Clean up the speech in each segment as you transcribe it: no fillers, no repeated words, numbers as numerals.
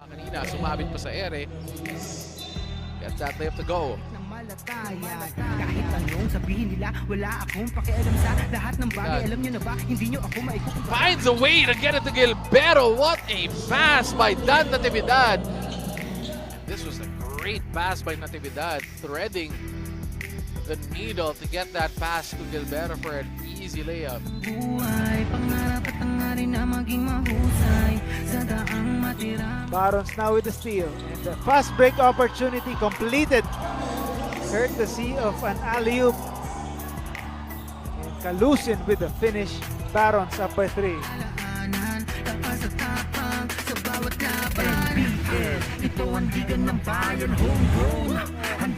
Kanina, sumabit pa sa ere. Gets that layup to go. Kahit anong sabihin nila, wala akong pakialam sa lahat ng bagay. Alam nyo na ba, hindi nyo ako maikukumpara. Finds a way to get it to Gilberto. What a pass by Dan Natividad. This was a great pass by Natividad, threading the needle to get that pass to Gilberto for an easy layup. Barons now with the steal, and the fast break opportunity completed courtesy of an alley-oop. And Kalusin with the finish. Barons up by 3.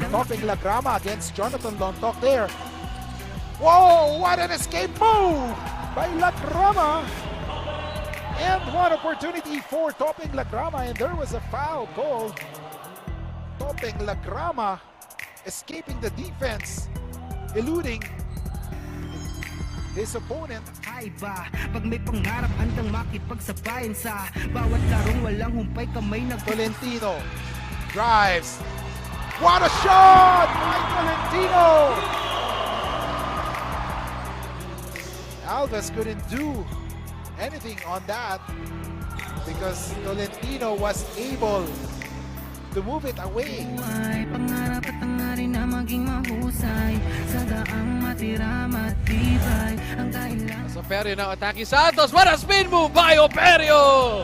Topping Lagrama against Jonathan Lontok there. Whoa, what an escape move by Lagrama. And one opportunity for Topping Lagrama, and there was a foul called. Topping Lagrama escaping the defense, eluding his opponent. Iba, pag may pangarap handang makipagsabayan sa bawat larong walang humpay kamay na Tolentino drives. What a shot by Tolentino! Alves couldn't do anything on that because Tolentino was able to move it away. Pangarap at hangarin na maging mahusay sa daang matira matibay ang kailangan. So Operio now attacking Santos. What a spin move by Operio!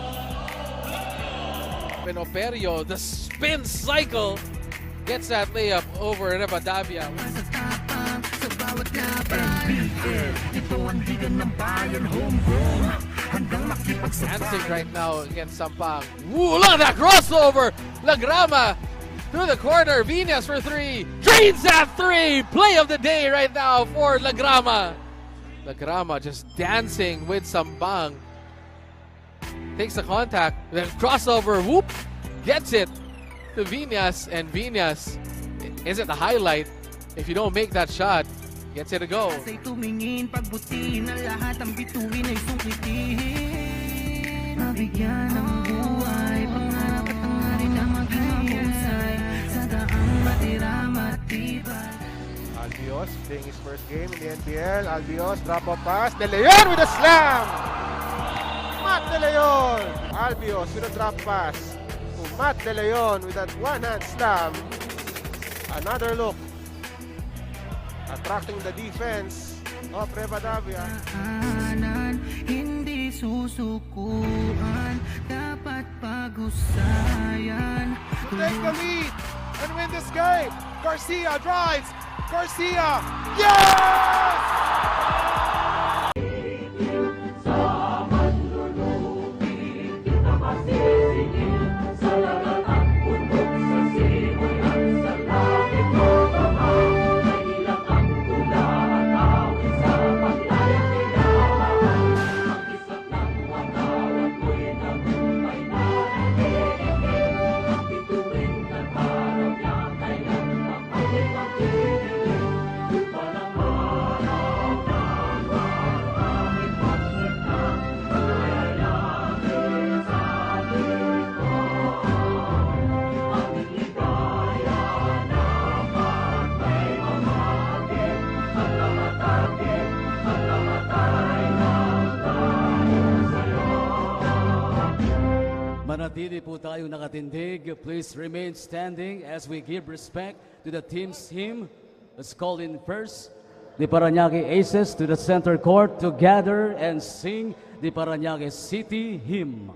When Operio, the spin cycle, gets that layup over Rivadavia. Sa tapang sa bawat laban. Ito ang higan ng bayan, homegrown. Handang makipagsabay. Dancing right now against Sampang. Woo, look at that crossover! Lagrama through the corner. Viñas for 3. Drains that 3! Play of the day right now for Lagrama. Lagrama just dancing with Sampang. Takes the contact. Then crossover. Whoop! Gets it to Viñas. And Viñas isn't the highlight if you don't make that shot. Gets it to go. Sa'y tumingin, pagbutiin ang lahat ang bituin ay sungkitin. Mabigyan ng buhay, pangarap at hangarin na maging mahusay sa daang matira matibay. Albios playing his first game in the NBL. Albios drop-off pass. De Leon with a slam! Matt De Leon! Albios with a drop pass to Matt De Leon with that one-hand slam. Another look. Attracting the defense of Rivadavia. Hindi susukuan, dapat pag-usayan. Take the lead and win this game. Garcia drives. Garcia. Yes! Manatili po tayo nakatindig. Please remain standing as we give respect to the team's hymn. Let's call in first the Parañaque Aces to the center court to gather and sing the Parañaque City hymn.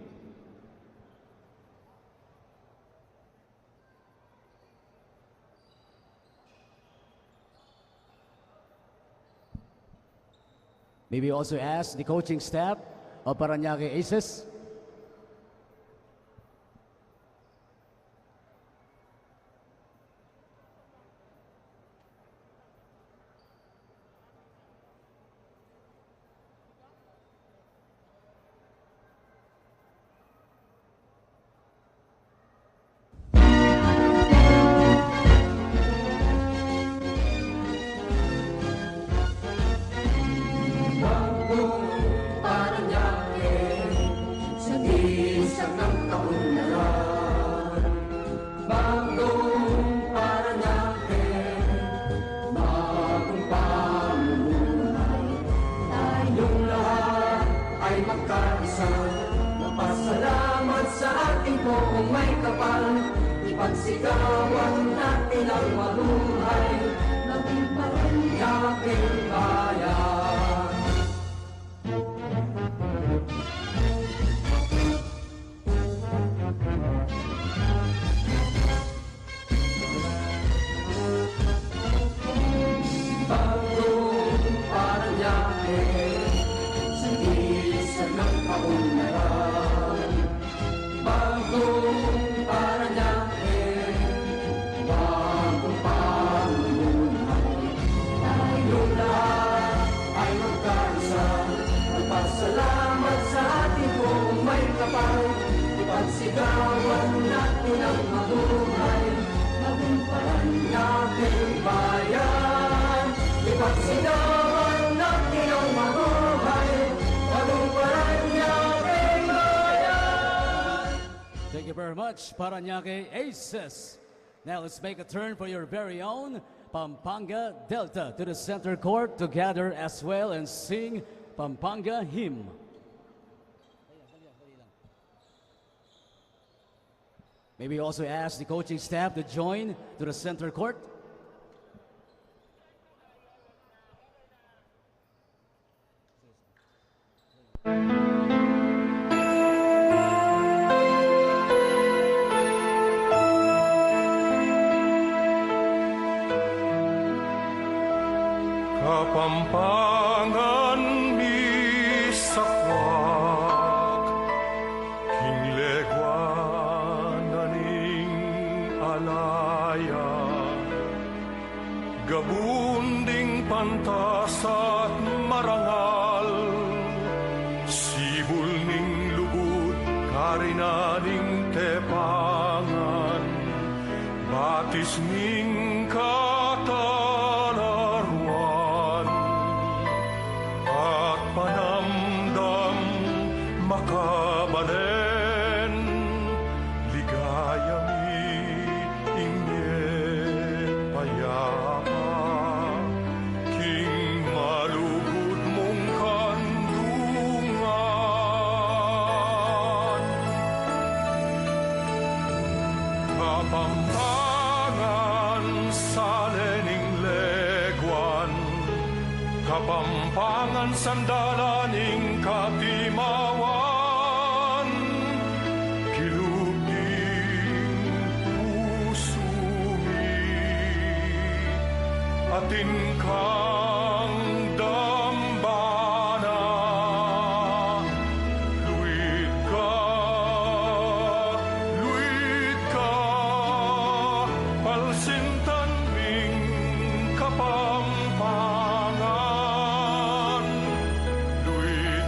May we also ask the coaching staff of Parañaque Aces. tipong may kapal, ipagsigawan natin ang mabuhay, maging Parañaqueng bayan. Bagong Parañaque, sa ilisan ng kaunlaran. Bagong Parañaque, bagong pamumuhay. Tayong lahat ay magkaisa, magpasalamat sa ating kung may kapal. Ipagsigawan natin ang mabuhay, maging Parañaqueng bayan. Ipagsigawan natin ang mabuhay, maging Parañaqueng bayan. Thank you very much, Parañaque Aces. Now let's make a turn for your very own Pampanga Delta to the center court to gather as well and sing Pampanga hymn. Maybe also ask the coaching staff to join to the center court. Kapampangan misakwak, kinglegwananing alaya, gabunding pantas at marangal, sibul ning lubud, karinaning tepangan, batis ning katalaruan, at panamdam makabalen, ligaya mi inye payapa, king malugod mong kandungan. Kapampangan sa lening legwan, Kapampangan sandalaning katimawan, kilubing pusumi, atin kang dambana, luit ka, palsintan ming Kapampangan. Luit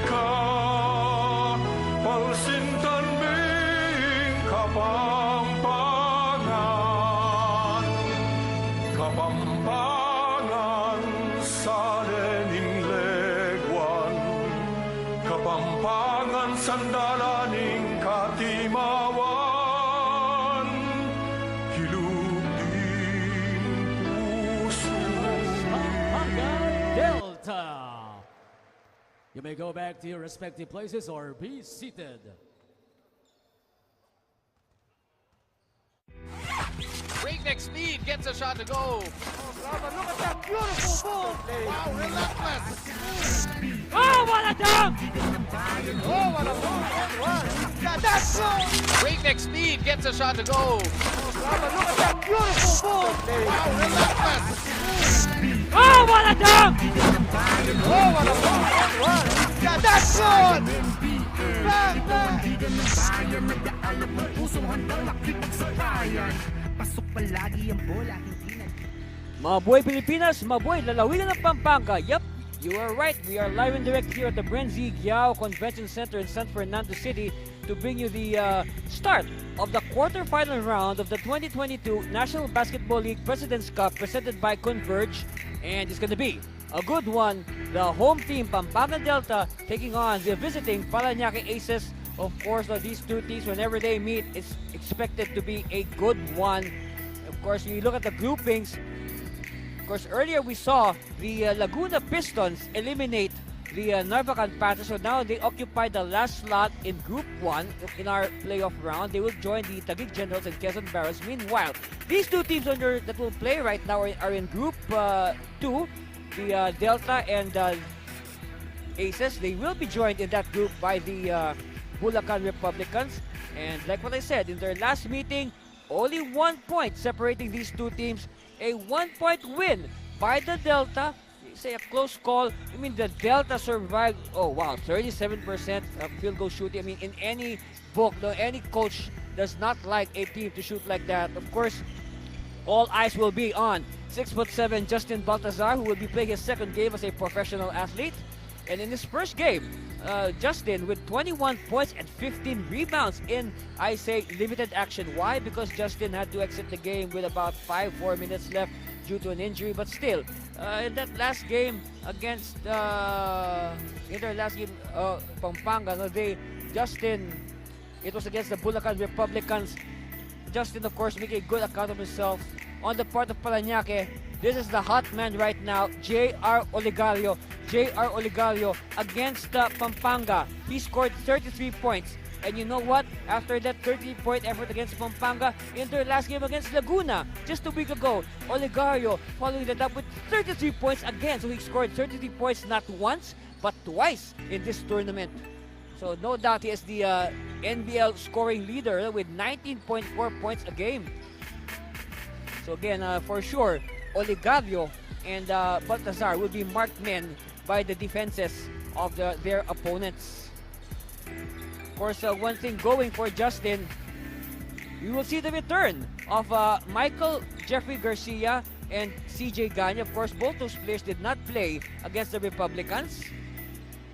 ka, palsintan ming Kapampangan. Kapampangan sa lening legwan, Kapampangan sandalaning katimawan, hilugding puso. Pampanga Delta. You may go back to your respective places or be seated. Breakneck speed gets a shot to go. Look at that beautiful ball. Wow, relentless. Oh, what a dunk! Oh, what a ball. That's good. Breakneck speed gets a shot to go. Look at that beautiful ball. Wow, relentless. Oh, what a dunk! Oh, what a ball. That's good. Bang, bang. Mabuhay Pilipinas, mabuhay lalawigan ng Pampanga. Yep, you are right. We are live and direct here at the Brenzy Giao Convention Center in San Fernando City to bring you the start of the quarterfinal round of the 2022 National Basketball League President's Cup presented by Converge. And it's going to be a good one. The home team, Pampanga Delta, taking on the visiting Parañaque Aces. Of course, these two teams, whenever they meet, it's expected to be a good one. Of course, when you look at the groupings, of course, earlier we saw the Laguna Pistons eliminate the Narvacan Panthers. So now they occupy the last slot in Group 1 in our playoff round. They will join the Taguig Generals and Quezon Barons. Meanwhile, these two teams that will play right now are in Group 2, the Delta and Aces. They will be joined in that group by the Bulacan Republicans. And like what I said, in their last meeting, only 1 point separating these two teams. A 1-point win by the Delta. Say a close call. I mean, the Delta survived. Oh wow, 37% of field goal shooting. I mean, in any book, no, any coach does not like a team to shoot like that. Of course, all eyes will be on 6'7" Justin Baltazar, who will be playing his second game as a professional athlete. And in his first game, Justin with 21 points and 15 rebounds in, I say, limited action. Why? Because Justin had to exit the game with about 4 minutes left due to an injury. But still, in that last game against, Pampanga, no, it was against the Bulacan Republicans. Justin, of course, making a good account of himself. On the part of Parañaque, this is the hot man right now, J.R. Oligario. J.R. Oligario against Pampanga. He scored 33 points. And you know what? After that 30-point effort against Pampanga, in their last game against Laguna, just a week ago, Oligario following that up with 33 points again. So he scored 33 points not once, but twice in this tournament. So no doubt he is the NBL scoring leader with 19.4 points a game. So again, for sure, Oligario and Baltazar will be marked men by the defenses of their opponents. Of course, one thing going for Justin, you will see the return of Michael Jeffrey Garcia and CJ Ganya. Of course, both those players did not play against the Republicans.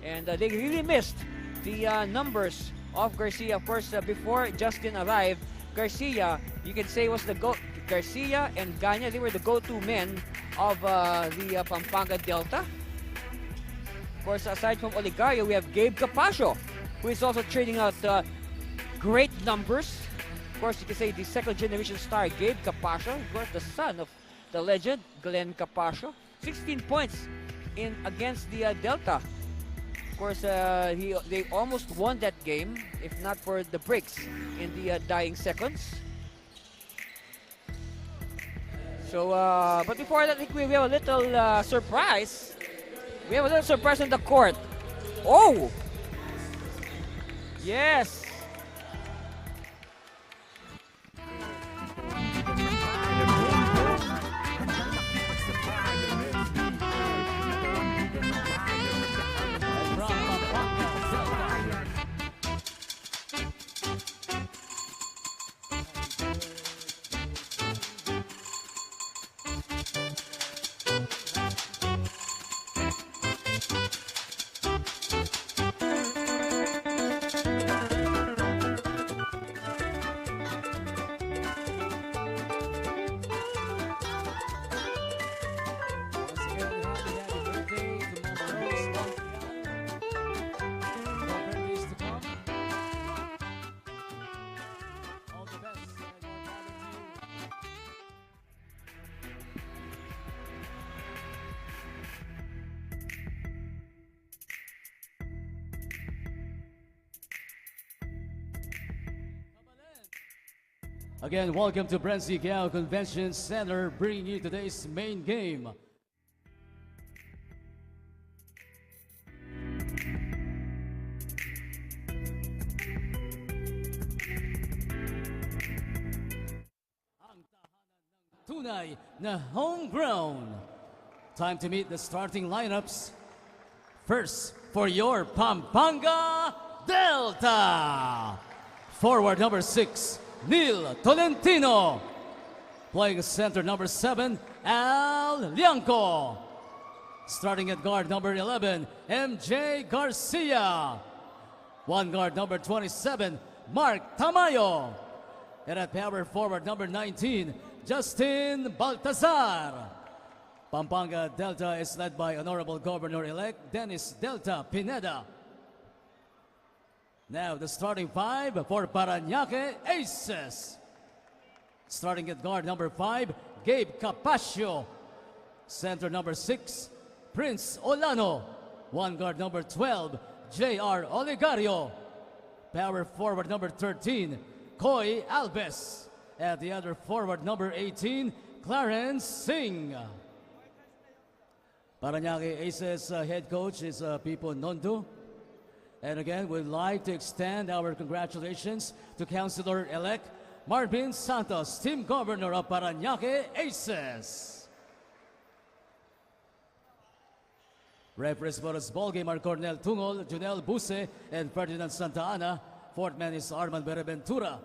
And they really missed the numbers of Garcia. Of course, before Justin arrived, Garcia, you can say, was the Garcia and Ganya, they were the go-to men of the Pampanga Delta. Of course, aside from Oligario, we have Gabe Capascio, who is also trading out great numbers. Of course, you can say the second-generation star, Gabe Capascio, of course, the son of the legend, Glenn Capascio. 16 points against the Delta. Of course, they almost won that game, if not for the breaks in the dying seconds. So, but before that, I think we have a little surprise. We have a little surprise on the court. Oh! Yes! Again, welcome to Parañaque Convention Center, bringing you today's main game. Ang tahanan ng tunay na homegrown. Time to meet the starting lineups. First, for your Pampanga Delta. Forward number 6. Neil Tolentino. Playing center number 7, Al Lianco. Starting at guard number 11, MJ Garcia. One guard number 27, Mark Tamayo. And at power forward number 19, Justin Baltazar. Pampanga Delta is led by Honorable Governor-elect Dennis Delta Pineda. Now the starting 5 for Parañaque Aces. Starting at guard number 5, Gabe Capascio. Center number 6, Prince Olano. One guard number 12, J.R. Oligario. Power forward number 13, Coy Albes. And the other forward number 18, Clarence Singh. Parañaque Aces head coach is Pipo Nondo. And again, we'd like to extend our congratulations to Councilor-elect Marvin Santos, Team Governor of Parañaque Aces. Referees for this ball game are Cornel Tungol, Junel Buse, and Ferdinand Santa Ana. Fourth man is Armand Bereventura.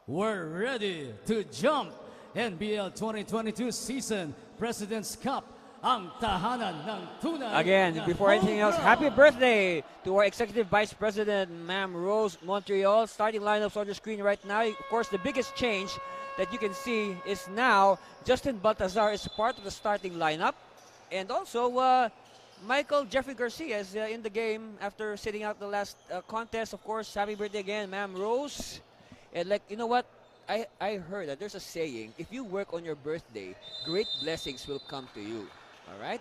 We're ready to jump. NBL 2022 season, President's Cup, ang tahanan ng tunay. Again, before anything else, happy birthday to our Executive Vice President, Ma'am Rose Montreal. Starting lineups on the screen right now. Of course, the biggest change that you can see is now Justin Baltazar is part of the starting lineup. And also, Michael Jeffrey Garcia is in the game after sitting out the last contest. Of course, happy birthday again, Ma'am Rose. And like, you know what? I heard that there's a saying, if you work on your birthday, great blessings will come to you. All right?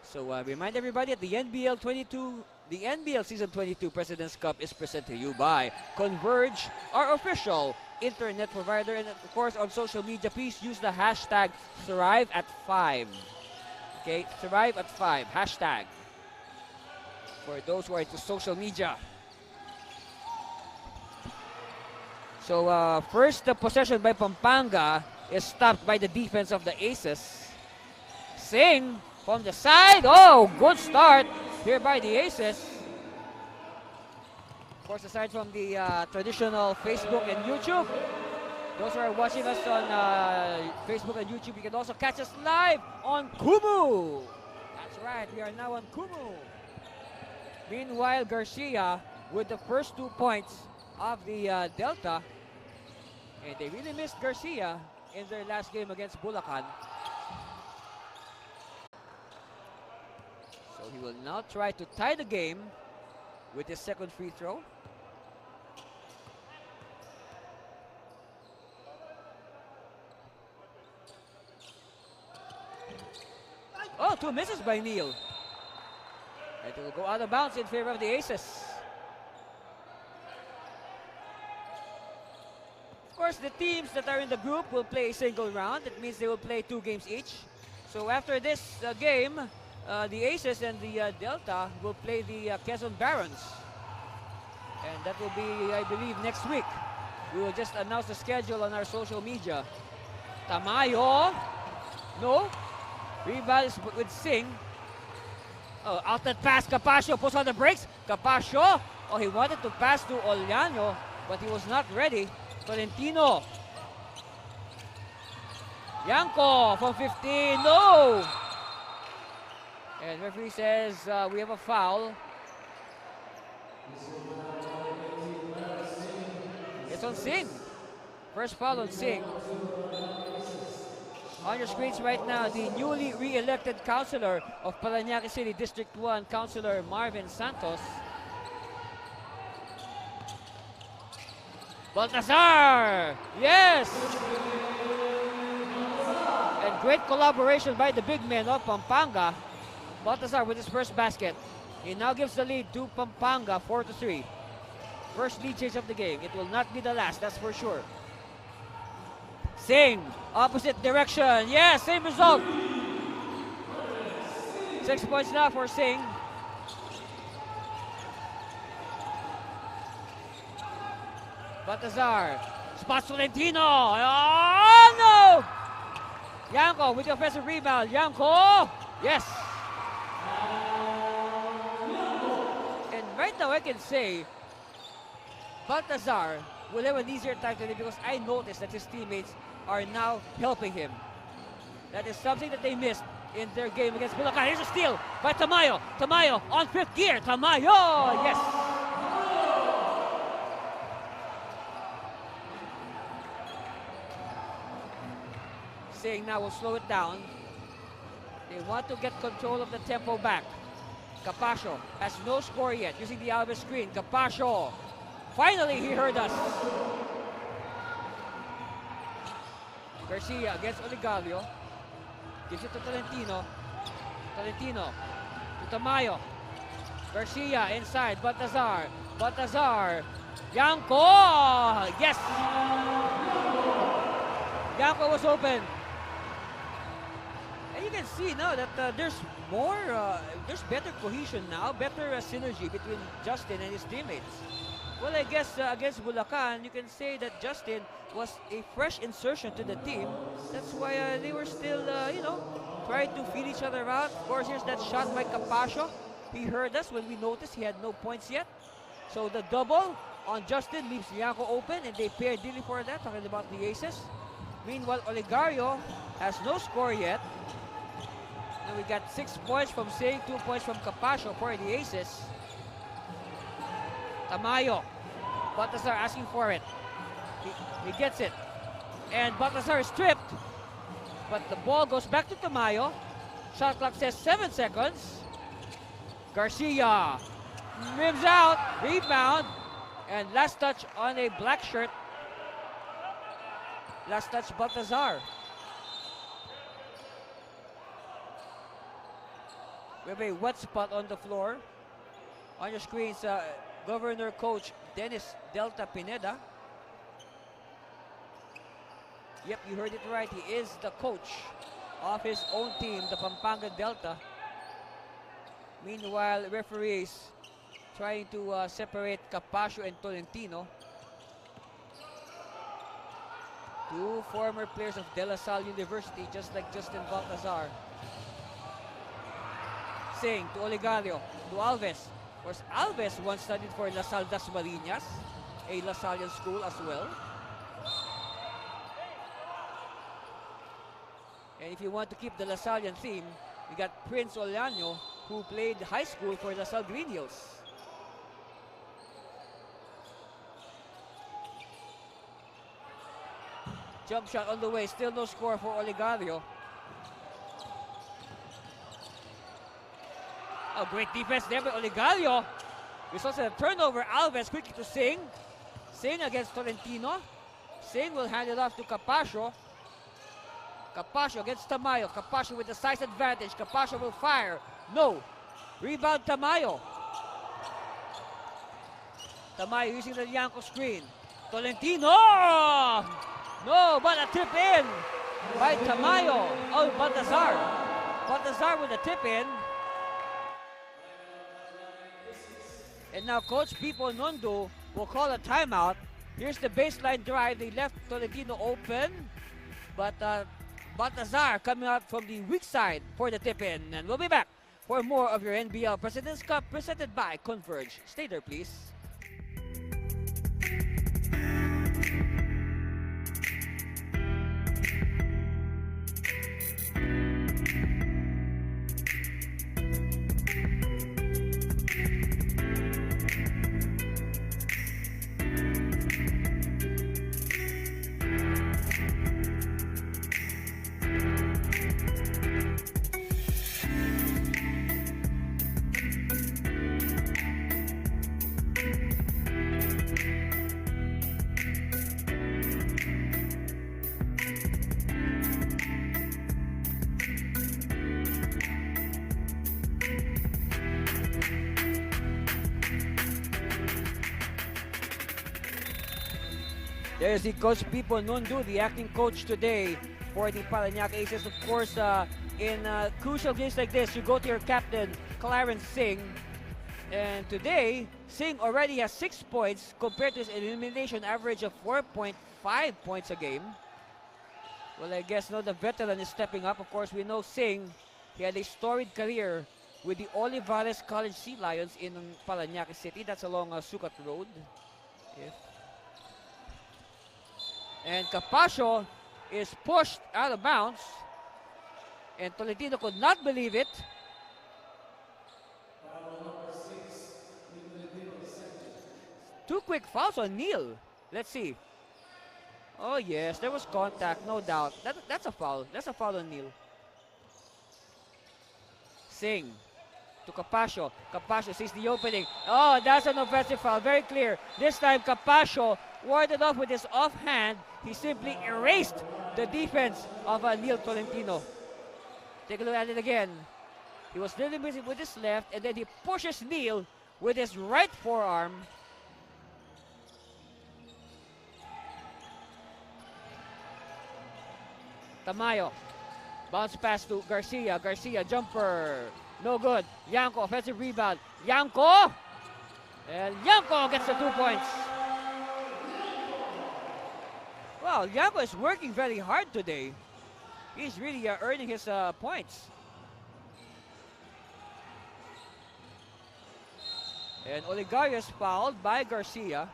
So remind everybody that the NBL Season 22 President's Cup is presented to you by Converge, our official internet provider. And of course, on social media, please use the hashtag #ThriveAt5. Okay? #ThriveAt5. Hashtag. For those who are into social media. So first, the possession by Pampanga is stopped by the defense of the Aces. Singh from the side. Oh, good start here by the Aces. Of course, aside from the traditional Facebook and YouTube, those who are watching us on Facebook and YouTube, you can also catch us live on Kumu. That's right, we are now on Kumu. Meanwhile, Garcia with the first 2 points of the Delta, and they really missed Garcia in their last game against Bulacan. So he will now try to tie the game with his second free throw. Oh, 2 misses by Neal. And it will go out of bounds in favor of the Aces. Of course, the teams that are in the group will play a single round. That means they will play 2 games each. So after this game, the Aces and the Delta will play the Quezon Barons. And that will be, I believe, next week. We will just announce the schedule on our social media. Tamayo. No. Rebound is with Singh. Oh, out that pass. Capasio puts on the brakes. Capasio. Oh, he wanted to pass to Oliano, but he was not ready. Tolentino. Yanko from 15. No! And referee says we have a foul. It's on Singh. First foul on Singh. On your screens right now, the newly re-elected councilor of Parañaque City District 1, Councilor Marvin Santos. Baltazar! Yes! And great collaboration by the big men of Pampanga. Baltazar with his first basket. He now gives the lead to Pampanga, 4-3. First lead change of the game. It will not be the last, that's for sure. Singh, opposite direction. Yeah, same result. 6 points now for Singh. Baltazar, spots Tolentino. Oh no! Yanko with the offensive rebound. Yanko, yes. And right now I can say Baltazar will have an easier time today because I noticed that his teammates are now helping him. That is something that they missed in their game against Bulacan. Here's a steal by Tamayo. Tamayo on 5th gear. Tamayo, yes. Singh now will slow it down. They want to get control of the tempo back. Capasio has no score yet using the Alves screen. Capasio. Finally, he heard us. Garcia against Oligario. Gives it to Tolentino. Tolentino to Tamayo. Garcia inside. Baltazar. Baltazar. Yanko! Yes! Yanko was open. And you can see now that there's more, there's better cohesion now, better synergy between Justin and his teammates. Well, I guess against Bulacan, you can say that Justin was a fresh insertion to the team. That's why they were still, you know, trying to feel each other out. Of course, here's that shot by Capasio. He heard us when we noticed he had no points yet. So the double on Justin leaves Yanko open, and they pair Dilly for that, talking about the aces. Meanwhile, Olegario has no score yet. And we got 6 points from Sing, 2 points from Capasio for the aces. Tamayo. Baltazar asking for it. He gets it. And Baltazar is stripped. But the ball goes back to Tamayo. Shot clock says 7 seconds. Garcia rims out. Rebound. And last touch on a black shirt. Last touch Baltazar. We have a wet spot on the floor. On your screens, Governor Coach Dennis Delta Pineda. Yep, you heard it right. He is the coach of his own team, the Pampanga Delta. Meanwhile, referees trying to separate Capasio and Tolentino. Two former players of De La Salle University, just like Justin Baltazar. Sing to Olegario, to Alves. Of course, Alves once studied for La Salle Das Marinas, a La Sallian school as well. And if you want to keep the La Sallian theme, we got Prince Olano, who played high school for La Salle Green Hills. Jump shot on the way, still no score for Olegario. Oh, great defense there by Olegario. Results in a turnover. Alves quickly to Sing. Sing against Tolentino. Sing will hand it off to Capasio. Capasio against Tamayo. Capasio with the size advantage. Capasio will fire. No. Rebound Tamayo. Tamayo using the Yanko screen. Tolentino! No, but a tip in by Tamayo. Oh, Baltazar. Baltazar with a tip in. And now Coach Pipo Nondo will call a timeout. Here's the baseline drive. They left Tolentino open. But Baltazar coming out from the weak side for the tip-in. And we'll be back for more of your NBL President's Cup presented by Converge. Stay there, please. There's the Coach Pipo Nundu, the acting coach today for the Parañaque Aces. Of course, in crucial games like this, you go to your captain, Clarence Singh. And today, Singh already has 6 points compared to his elimination average of 4.5 points a game. Well, I guess now the veteran is stepping up. Of course, we know Singh, he had a storied career with the Olivares College Sea Lions in Parañaque City. That's along Sucat Road. And Capasio is pushed out of bounds. And Tolentino could not believe it. Two quick fouls on Neil. Let's see. Oh yes, there was contact, no doubt. That's a foul. That's a foul on Neil. Singh to Capasio. Capasio sees the opening. Oh, that's an offensive foul. Very clear. This time Capasio warded off with his offhand. He simply erased the defense of Neil Tolentino. Take a look at it again. He was really busy with his left, and then he pushes Neil with his right forearm. Tamayo. Bounce pass to Garcia. Garcia, jumper. No good. Yanko, offensive rebound. Yanko! And Yanko gets the 2 points. Well, Yanko is working very hard today. He's really earning his points. And Oligario is fouled by Garcia.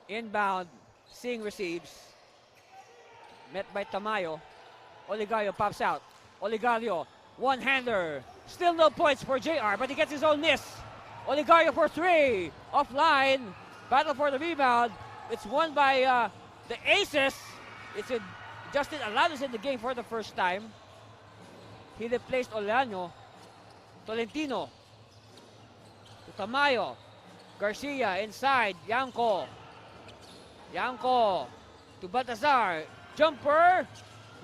Inbound, Singh receives. Met by Tamayo. Oligario pops out. Oligario, one-hander. Still no points for JR, but he gets his own miss. Oligario for 3. Offline. Battle for the rebound. It's won by the Aces. It's Justin Alanos in the game for the first time. He replaced Olano. Tolentino. To Tamayo. Garcia inside. Yanko. Yanko. To Baltazar. Jumper.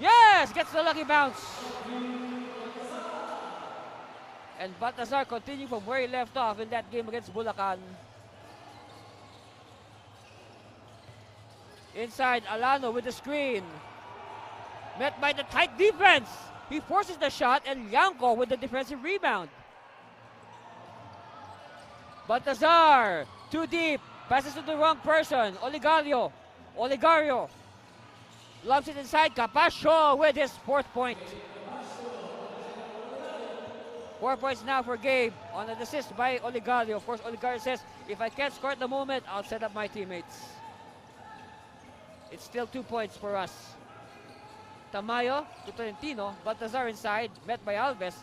Yes! Gets the lucky bounce. And Baltazar continuing from where he left off in that game against Bulacan. Inside, Alano with the screen. Met by the tight defense. He forces the shot, and Yanko with the defensive rebound. Baltazar, too deep. Passes to the wrong person. Oligario. Oligario. Lobs it inside. Capascio with his 4th point. 4 points now for Gabe on an assist by Oligario. Of course, Oligario says, if I can't score at the moment, I'll set up my teammates. It's still 2 points for us. Tamayo to Tolentino. Baltazar inside. Met by Alves.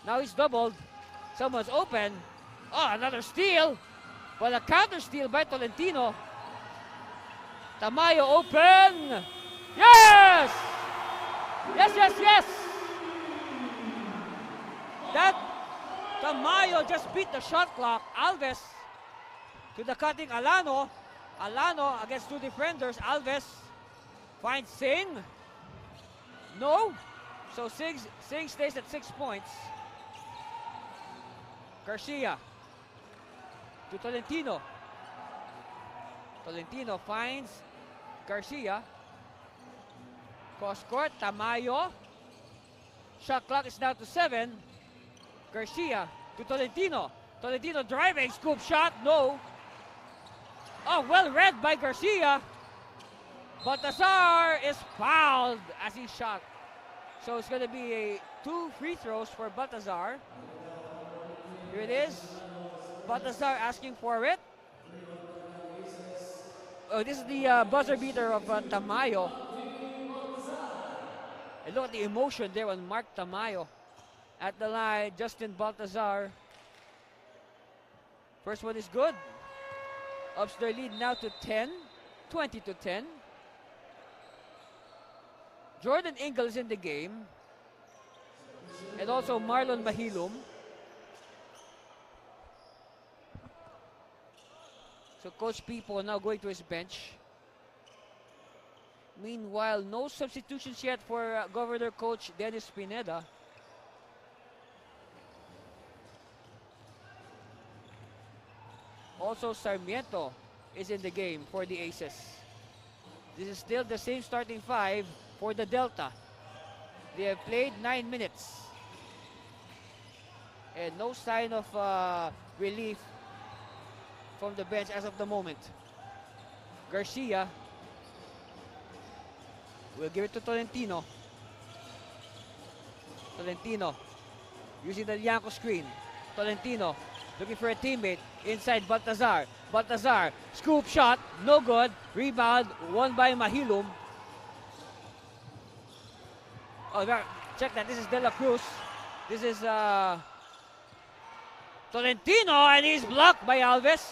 Now he's doubled. Someone's open. Oh, another steal. But a counter steal by Tolentino. Tamayo open. Yes! Yes, yes, yes! That Tamayo just beat the shot clock. Alves to the cutting Alano. Alano against 2 defenders. Alves finds Singh. No. So Singh stays at 6 points. Garcia to Tolentino. Tolentino finds Garcia. Cross court, Tamayo. Shot clock is now to 7. Garcia to Tolentino. Tolentino driving, scoop shot, no. Oh, well read by Garcia. Baltazar is fouled as he shot. So it's going to be 2 free throws for Baltazar. Here it is. Baltazar asking for it. Oh, this is the buzzer beater of Tamayo. And look at the emotion there on Mark Tamayo. At the line, Justin Baltazar. First one is good. Ups their lead now to 10. 20-10. Jordan Ingle is in the game. And also Marlon Mahilum. So Coach Pipo now going to his bench. Meanwhile, no substitutions yet for Governor Coach Dennis Pineda. Also, Sarmiento is in the game for the Aces. This is still the same starting 5 for the Delta. They have played 9 minutes. And no sign of relief from the bench as of the moment. Garcia will give it to Tolentino. Tolentino using the Yanko screen. Tolentino looking for a teammate inside Baltazar. Baltazar, scoop shot, no good. Rebound, won by Mahilum. Oh, check that. This is De La Cruz. This is Tolentino, and he's blocked by Alves.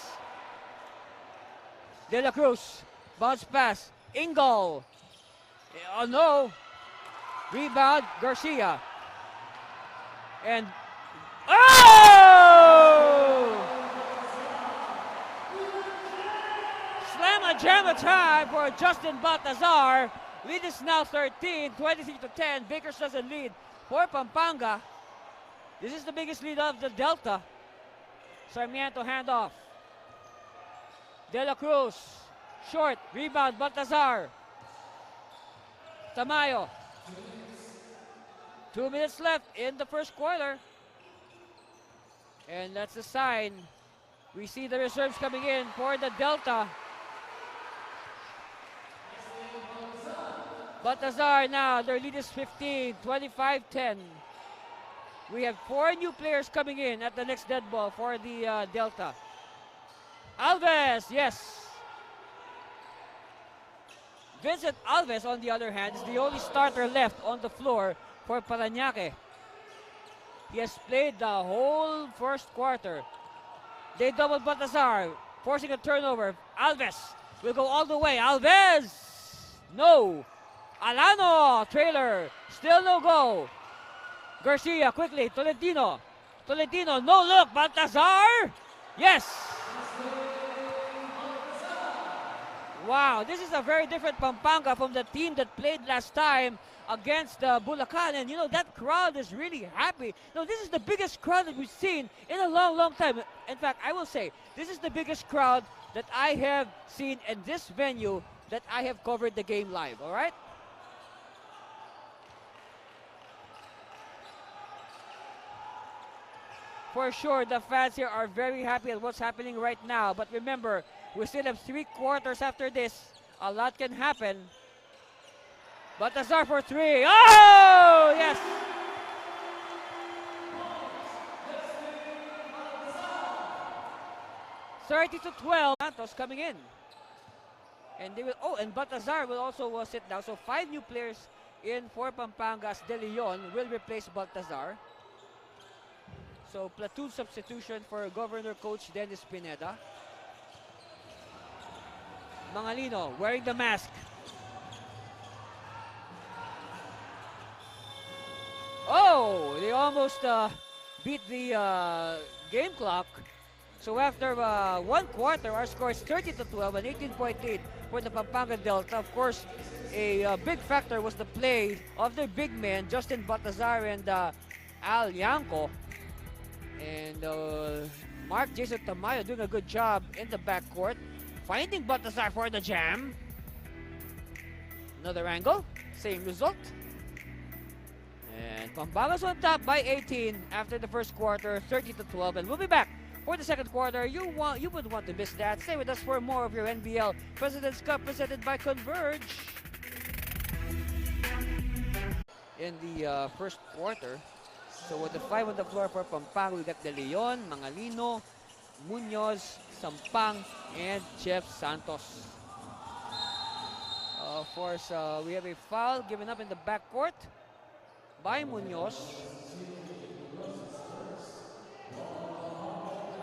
De La Cruz, bounce pass. Ingle. Oh no. Rebound, Garcia. And oh! pajama time for Justin Baltazar. Lead is now 13, 23-10. Bakers doesn't lead for Pampanga. This is the biggest lead of the Delta. Sarmiento handoff. De La Cruz, short, rebound, Baltazar. Tamayo. 2 minutes left in the first quarter. And that's a sign. We see the reserves coming in for the Delta. Baltazar now, their lead is 15, 25-10. We have 4 new players coming in at the next dead ball for the Delta. Alves, yes. Vincent Alves, on the other hand, is the only starter left on the floor for Parañaque. He has played the whole first quarter. They doubled Baltazar, forcing a turnover. Alves will go all the way. Alves! No! Alano, trailer, still no go. Garcia quickly, Tolentino. Tolentino, no look, Baltazar! Yes! Wow, this is a very different Pampanga from the team that played last time against Bulacan. And you know, that crowd is really happy. No, this is the biggest crowd that we've seen in a long, long time. In fact, I will say, this is the biggest crowd that I have seen in this venue that I have covered the game live, all right? For sure, the fans here are very happy at what's happening right now. But remember, we still have 3 quarters after this. A lot can happen. Baltazar for 3. Oh, yes! (30-12). Santos coming in. And they will, and Baltazar will also sit down. So 5 new players in for Pampanga's De Leon will replace Baltazar. So platoon substitution for Governor Coach Dennis Pineda. Mangalino wearing the mask. Oh, they almost beat the game clock. So after 1 quarter, our score is 30-12 and 18.8 for the Pampanga Delta. Of course, a big factor was the play of their big men, Justin Baltazar and Al Yanko. And Mark Jason Tamayo doing a good job in the backcourt. Finding Baltazar for the jam. Another angle, same result. And Pampanga's on top by 18 after the first quarter, 30-12. And we'll be back for the second quarter. You wouldn't want to miss that. Stay with us for more of your NBL President's Cup presented by Converge. In the first quarter, so with the 5 on the floor for Pampanga, we got De Leon, Mangalino, Munoz, Sampang, and Jeff Santos. Of course, we have a foul given up in the backcourt by Munoz.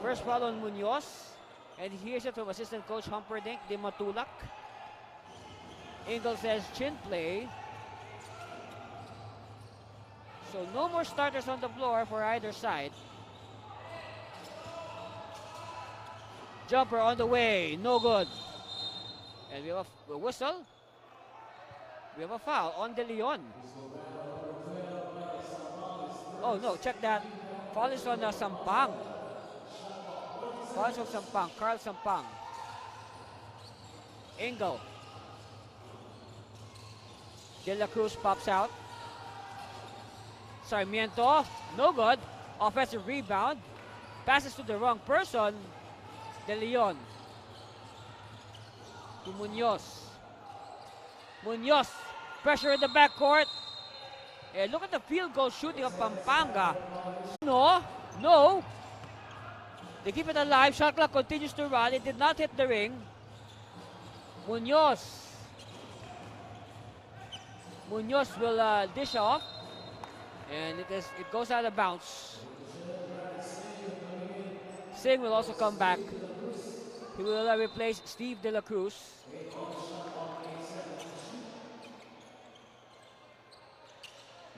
First foul on Munoz. And here's it from assistant coach Humperdinck de Matulak. Engel says chin play. So no more starters on the floor for either side. Jumper on the way, no good. And we have a whistle. We have a foul on De Leon. Oh no, check that. Foul is on Sampang. Foul is on Sampang, Carl Sampang. Engel. De La Cruz pops out. Sarmiento, no good. Offensive rebound. Passes to the wrong person. De Leon. To Munoz. Munoz. Pressure in the backcourt. And look at the field goal shooting of Pampanga. No. No. They keep it alive. Shot clock continues to run. It did not hit the ring. Munoz. Munoz will dish off. And it goes out of bounds. Singh will also come back. He will replace Steve De La Cruz.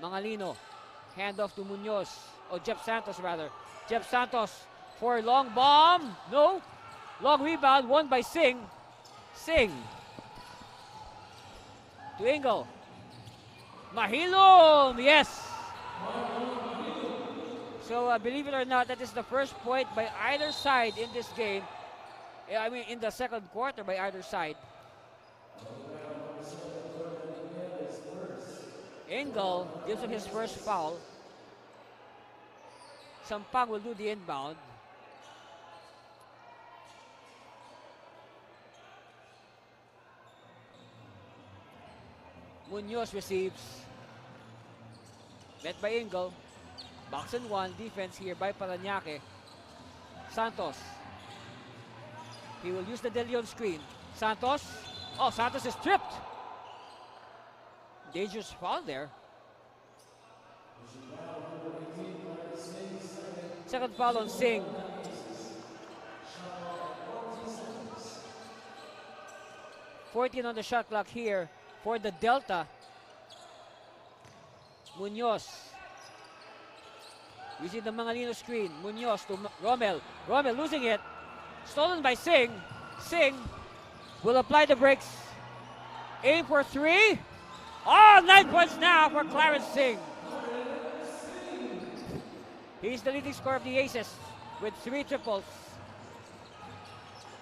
Mangalino. Handoff to Munoz. Or Jeff Santos rather. Jeff Santos for a long bomb. No. Long rebound won by Singh. Sing. To Ingle. Mahilom! Yes! So, believe it or not, that is the first point by either side in this game. I mean, in the second quarter by either side. Ingle gives him his first foul. Sampang will do the inbound. Munoz receives. Met by Ingle. Box and one. Defense here by Parañaque. Santos. He will use the De Leon screen. Santos. Oh, Santos is tripped. Dangerous foul there. Second foul on Singh. .14 on the shot clock here for the Delta. Munoz. Using the Mangalino screen. Munoz to Rommel. Rommel losing it. Stolen by Singh. Singh will apply the brakes. Aim for three. Oh, 9 points now for Clarence Singh. He's the leading scorer of the Aces with 3 triples.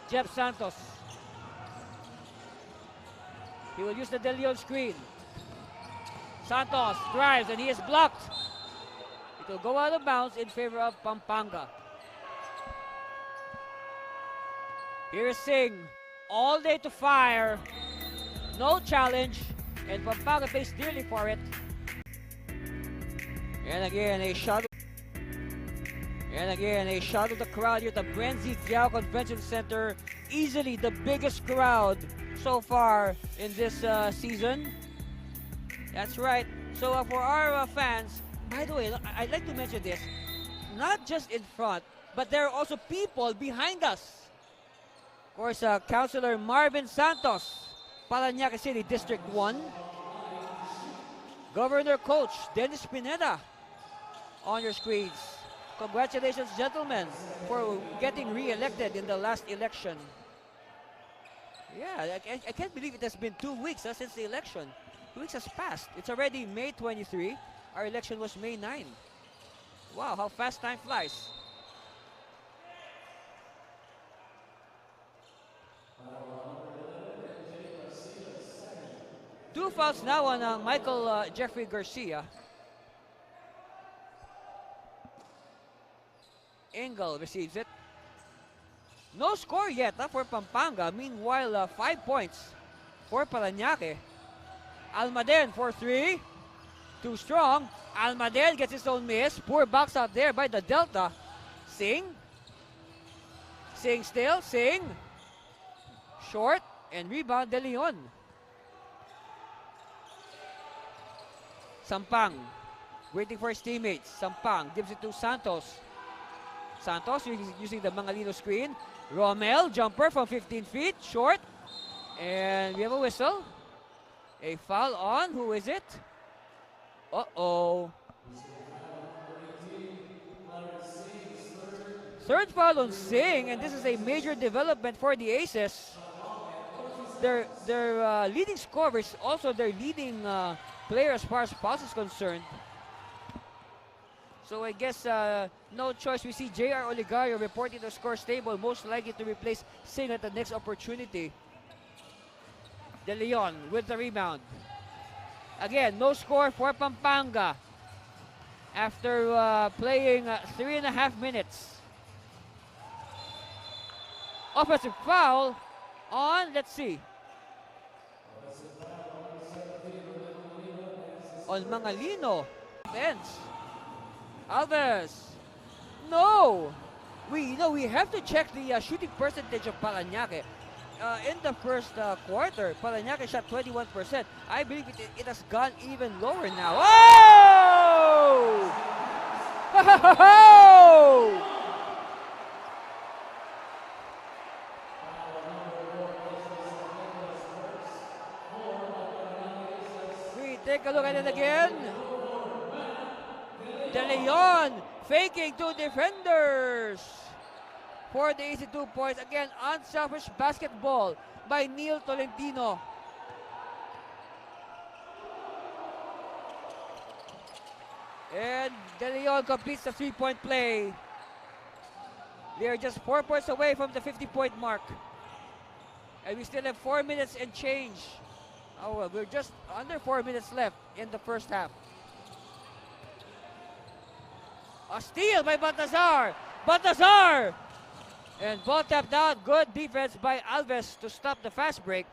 Jeff Santos. He will use the De Leon screen. Santos drives and he is blocked. It will go out of bounds in favor of Pampanga. Here is Singh. All day to fire. No challenge. And Pampanga pays dearly for it. And again, a shot. And again, a shot of the crowd here at the Brenzy Giao Convention Center. Easily the biggest crowd so far in this season. That's right. So for our fans, by the way, I'd like to mention this. Not just in front, but there are also people behind us. Of course, Councilor Marvin Santos, Parañaque City District 1. Governor Coach Dennis Pineda on your screens. Congratulations, gentlemen, for getting re-elected in the last election. Yeah, I can't believe it has been 2 weeks since the election. 2 weeks has passed. It's already May 23. Our election was May 9. Wow, how fast time flies. Two fouls now on Michael Jeffrey Garcia. Ingle receives it. No score yet for Pampanga. Meanwhile, 5 points for Parañaque. Almaden for 3. Too strong. Almaden gets his own miss. Poor box out there by the Delta. Singh. Singh still. Singh. Short. And rebound De Leon. Sampang. Waiting for his teammates. Sampang gives it to Santos. Santos using the Mangalino screen. Rommel, jumper from 15 feet. Short. And we have a whistle. A foul on. Who is it? Uh-oh. Third foul on Singh, and this is a major development for the Aces. Their leading scorer is also their leading player as far as fouls is concerned. So I guess no choice. We see J.R. Oligario reporting the score stable, most likely to replace Singh at the next opportunity. De Leon with the rebound. Again, no score for Pampanga after playing 3.5 minutes. Offensive foul on, let's see, on Mangalino. Bench. Alves. No. We have to check the shooting percentage of Parañaque. In the first quarter, Parañaque shot 21%. I believe it has gone even lower now. Oh! We take a look at it again. De Leon faking 2 defenders for the 82 points. Again, unselfish basketball. by Neil Tolentino. And De Leon completes the 3-point play. They are just 4 points away from the 50-point mark. And we still have 4 minutes and change. Oh, well, we're just under 4 minutes left in the first half. A steal by Baltazar. Baltazar! And ball tapped out. Good defense by Alves to stop the fast break.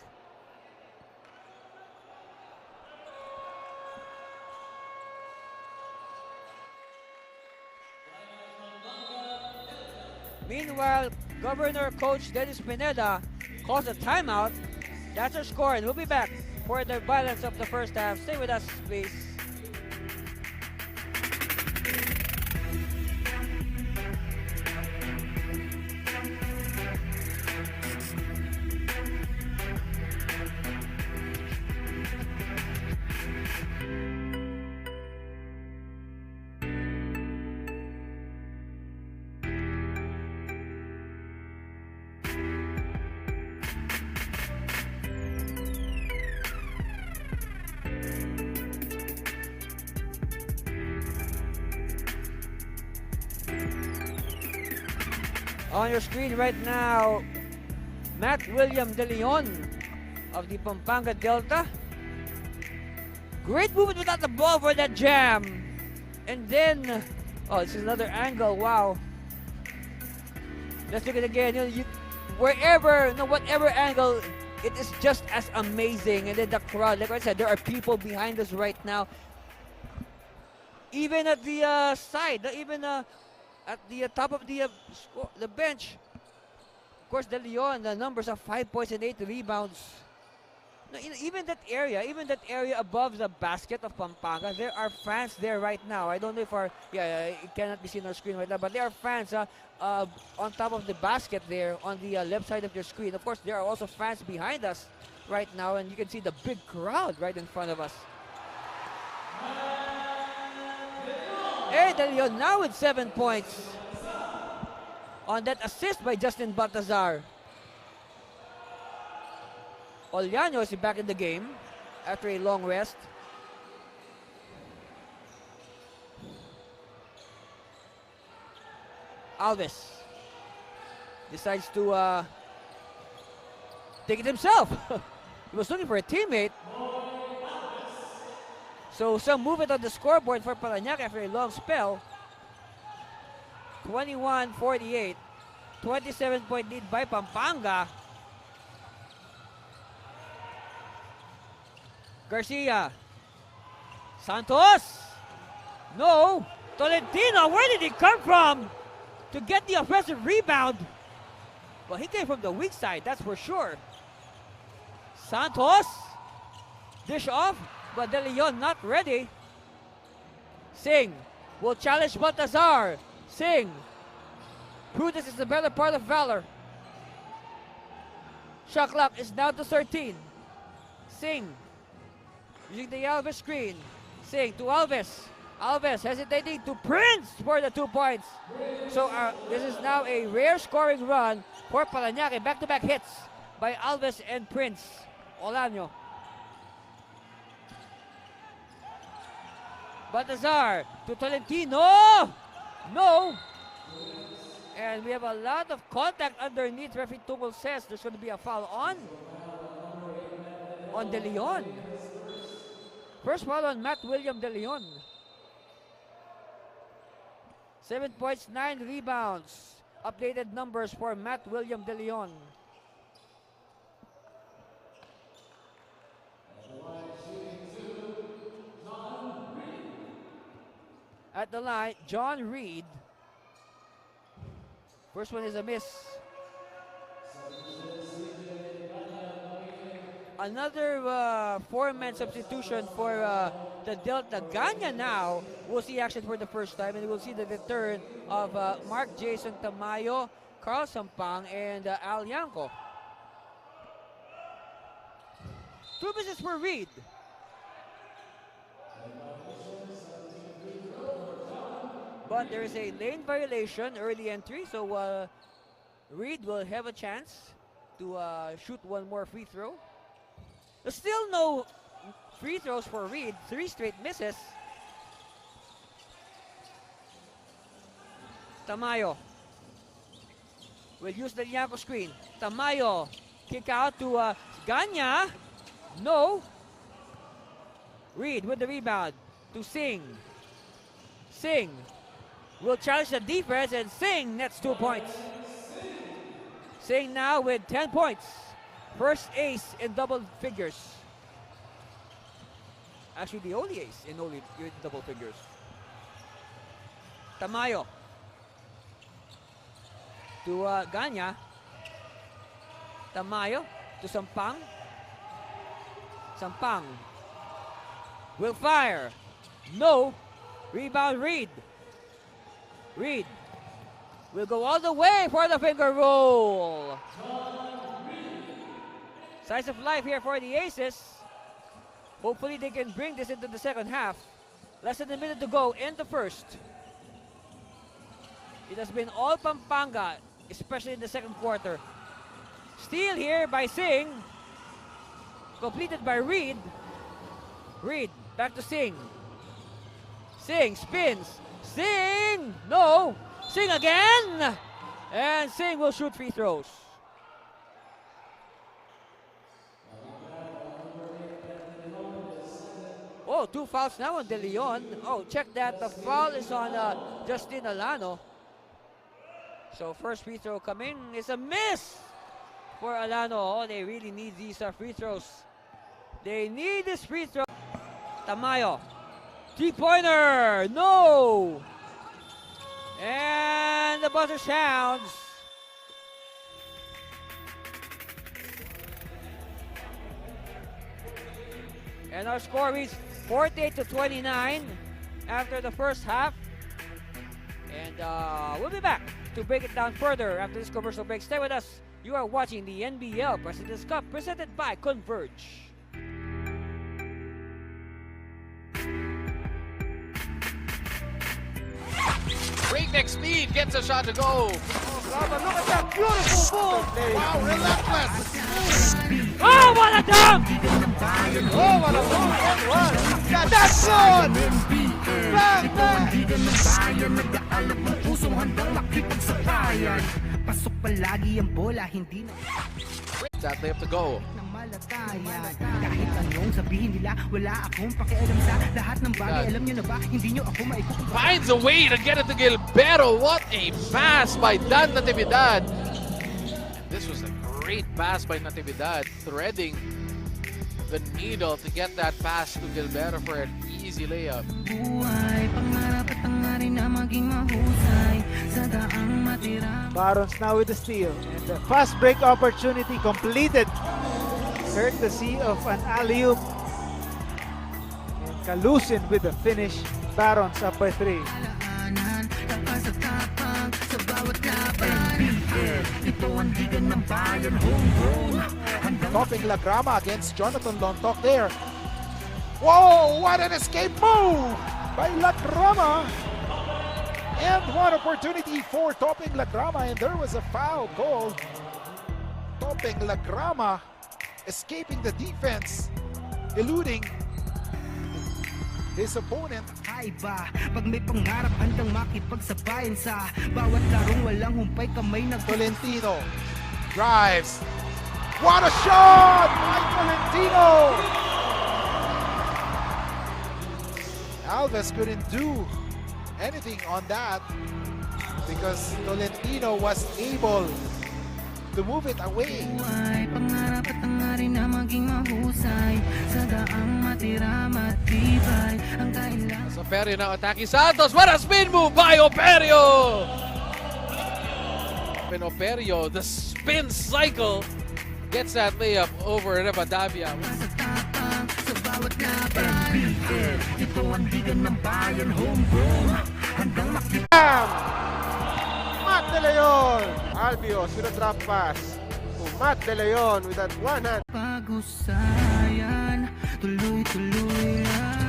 Meanwhile, Governor Coach Dennis Pineda calls a timeout. That's our score, and we'll be back for the balance of the first half. Stay with us, please. On your screen right now, Matt William De Leon of the Pampanga Delta. Great movement without the ball for that jam. And then, oh, this is another angle. Wow. Let's look at it again. Whatever angle, it is just as amazing. And then the crowd, like I said, there are people behind us right now. Even at the side, even at the top of the bench. Of course, De Leon, the numbers of 5 points and 8 rebounds. No, even that area above the basket of Pampanga, there are fans there right now. I don't know if it cannot be seen on our screen right now, but there are fans on top of the basket there on the left side of your screen. Of course, there are also fans behind us right now, and you can see the big crowd right in front of us. Hey, De Leon now with 7 points on that assist by Justin Baltazar. Oliano is back in the game after a long rest. Alves decides to take it himself. He was looking for a teammate. So some movement on the scoreboard for Parañaque after a long spell. 21-48. 27-point lead by Pampanga. Garcia. Santos. No. Tolentino, where did he come from to get the offensive rebound? Well, he came from the weak side, that's for sure. Santos. Dish off. But De Leon not ready. Singh will challenge Baltazar. Singh. Prudence is the better part of valor. Shot clock is now to 13. Singh using the Alves screen. Singh to Alves. Alves hesitating to Prince for the 2 points. So this is now a rare scoring run for Parañaque. Back-to-back hits by Alves and Prince. Olano. Baltazar to Tolentino. No. And we have a lot of contact underneath. Referee Tugol says there's going to be a foul on De Leon. First foul on Matt William De Leon. 7 points, 9 rebounds. Updated numbers for Matt William De Leon. At the line, John Reed. First one is a miss. Another four-man substitution for the Delta. Ganya now will see action for the first time, and we'll see the return of Mark Jason Tamayo, Carl Sampang, and Al Yanko. 2 misses for Reed. But there is a lane violation, early entry, so Reed will have a chance to shoot one more free throw. There's still no free throws for Reed. 3 straight misses. Tamayo will use the Lianco screen. Tamayo, kick out to Ganya. No. Reed with the rebound to Singh. Singh will challenge the defense, and Singh nets 2 points. Singh now with 10 points. First ace in double figures. Actually, the only ace in double figures. Tamayo to Ganya. Tamayo to Sampang. Sampang will fire. No. Rebound Reed. Reed will go all the way for the finger roll. Size of life here for the Aces. Hopefully they can bring this into the second half. Less than a minute to go in the first. It has been all Pampanga, especially in the second quarter. Steal here by Singh. Completed by Reed. Reed back to Singh. Singh spins. Singh! No! Singh again! And Singh will shoot free throws. Oh, 2 fouls now on De Leon. Oh, check that. The foul is on Justin Alano. So first free throw coming is a miss for Alano. Oh, they really need these free throws. They need this free throw. Tamayo. 3-pointer. No. And the buzzer sounds. And our score reads 48-29 after the first half. And we'll be back to break it down further after this commercial break. Stay with us. You are watching the NBL President's Cup presented by Converge. Breakneck speed gets a shot to go. Look at that beautiful move. Wow, relentless. Oh, what a dunk! Oh, what a move. One. Yeah, that's good. Bang, bang. Pasok palagi ang bola, hindi na That layup to go. malatayan. Kahit anong sabihin nila, wala akong pakialam sa lahat ng bagay. Alam nyo na ba, hindi nyo ako maikukumpara. Finds a way to get it to Gilberto. What a pass by Dan Natividad. This was a great pass by Natividad, threading the needle to get that pass to Gilberto for an easy layup. Buhay, pangarap at pangarin na maging mahusay sa daang matira. Barons now with the steal. And the fast break opportunity completed. Courtesy of an alley-oop. And Kalusin with the finish. Barons up by 3. Alaanan, lakas at tapang sa bawat laban. Ito ang digan ng bayan, homegrown. Topping La Grama against Jonathan Lontok there. Whoa, what an escape move by La Grama. And one opportunity for Topping La Grama, and there was a foul called. Topping La Grama escaping the defense, eluding his opponent. Iba, pag may pangarap, handang makipagsabayan sa bawat larong walang humpay kamay na Tolentino drives. What a shot by Tolentino! Alves couldn't do anything on that because Tolentino was able to move it away. buhay. Pangarap at pangarin na maging mahusay sa daang matira matibay. Ang kailangan So Operio now attacking Santos. What a spin move by Operio! And Operio, the spin cycle, gets that layup over Rivadavia. sa tapang sa bawat laban. Ito ang digan ng bayan, homegrown. Handang Bam! Matt De Leon. Albios with a drop pass to Matt De Leon with that one hand. Pag-usayan, tuloy-tuloy lang.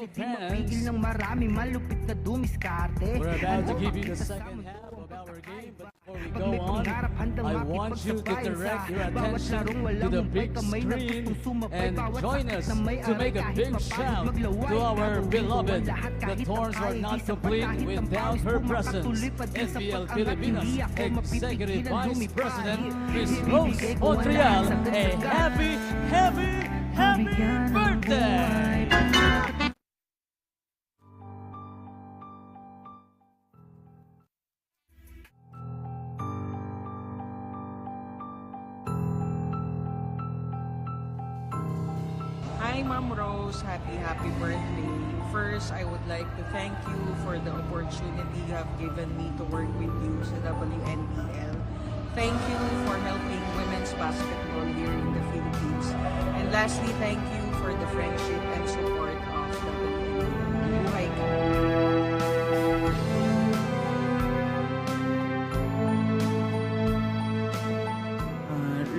NBL fans, ng marami malupit na dumiskarte. we're about to give you the second half of our game, but before we go on, I want you to direct your attention to the big screen and join us to make a big shout to our beloved. The Thorns are not complete without her presence. NBL Filipinas Executive Vice President Ms. Rose Montreal, a happy birthday! Hi, Ma'am Rose. Happy birthday. First, I would like to thank you for the opportunity you have given me to work with you sa WNBL. Thank you for helping women's basketball here in the Philippines. And lastly, thank you for the friendship and support of WNBL. Buhay ka.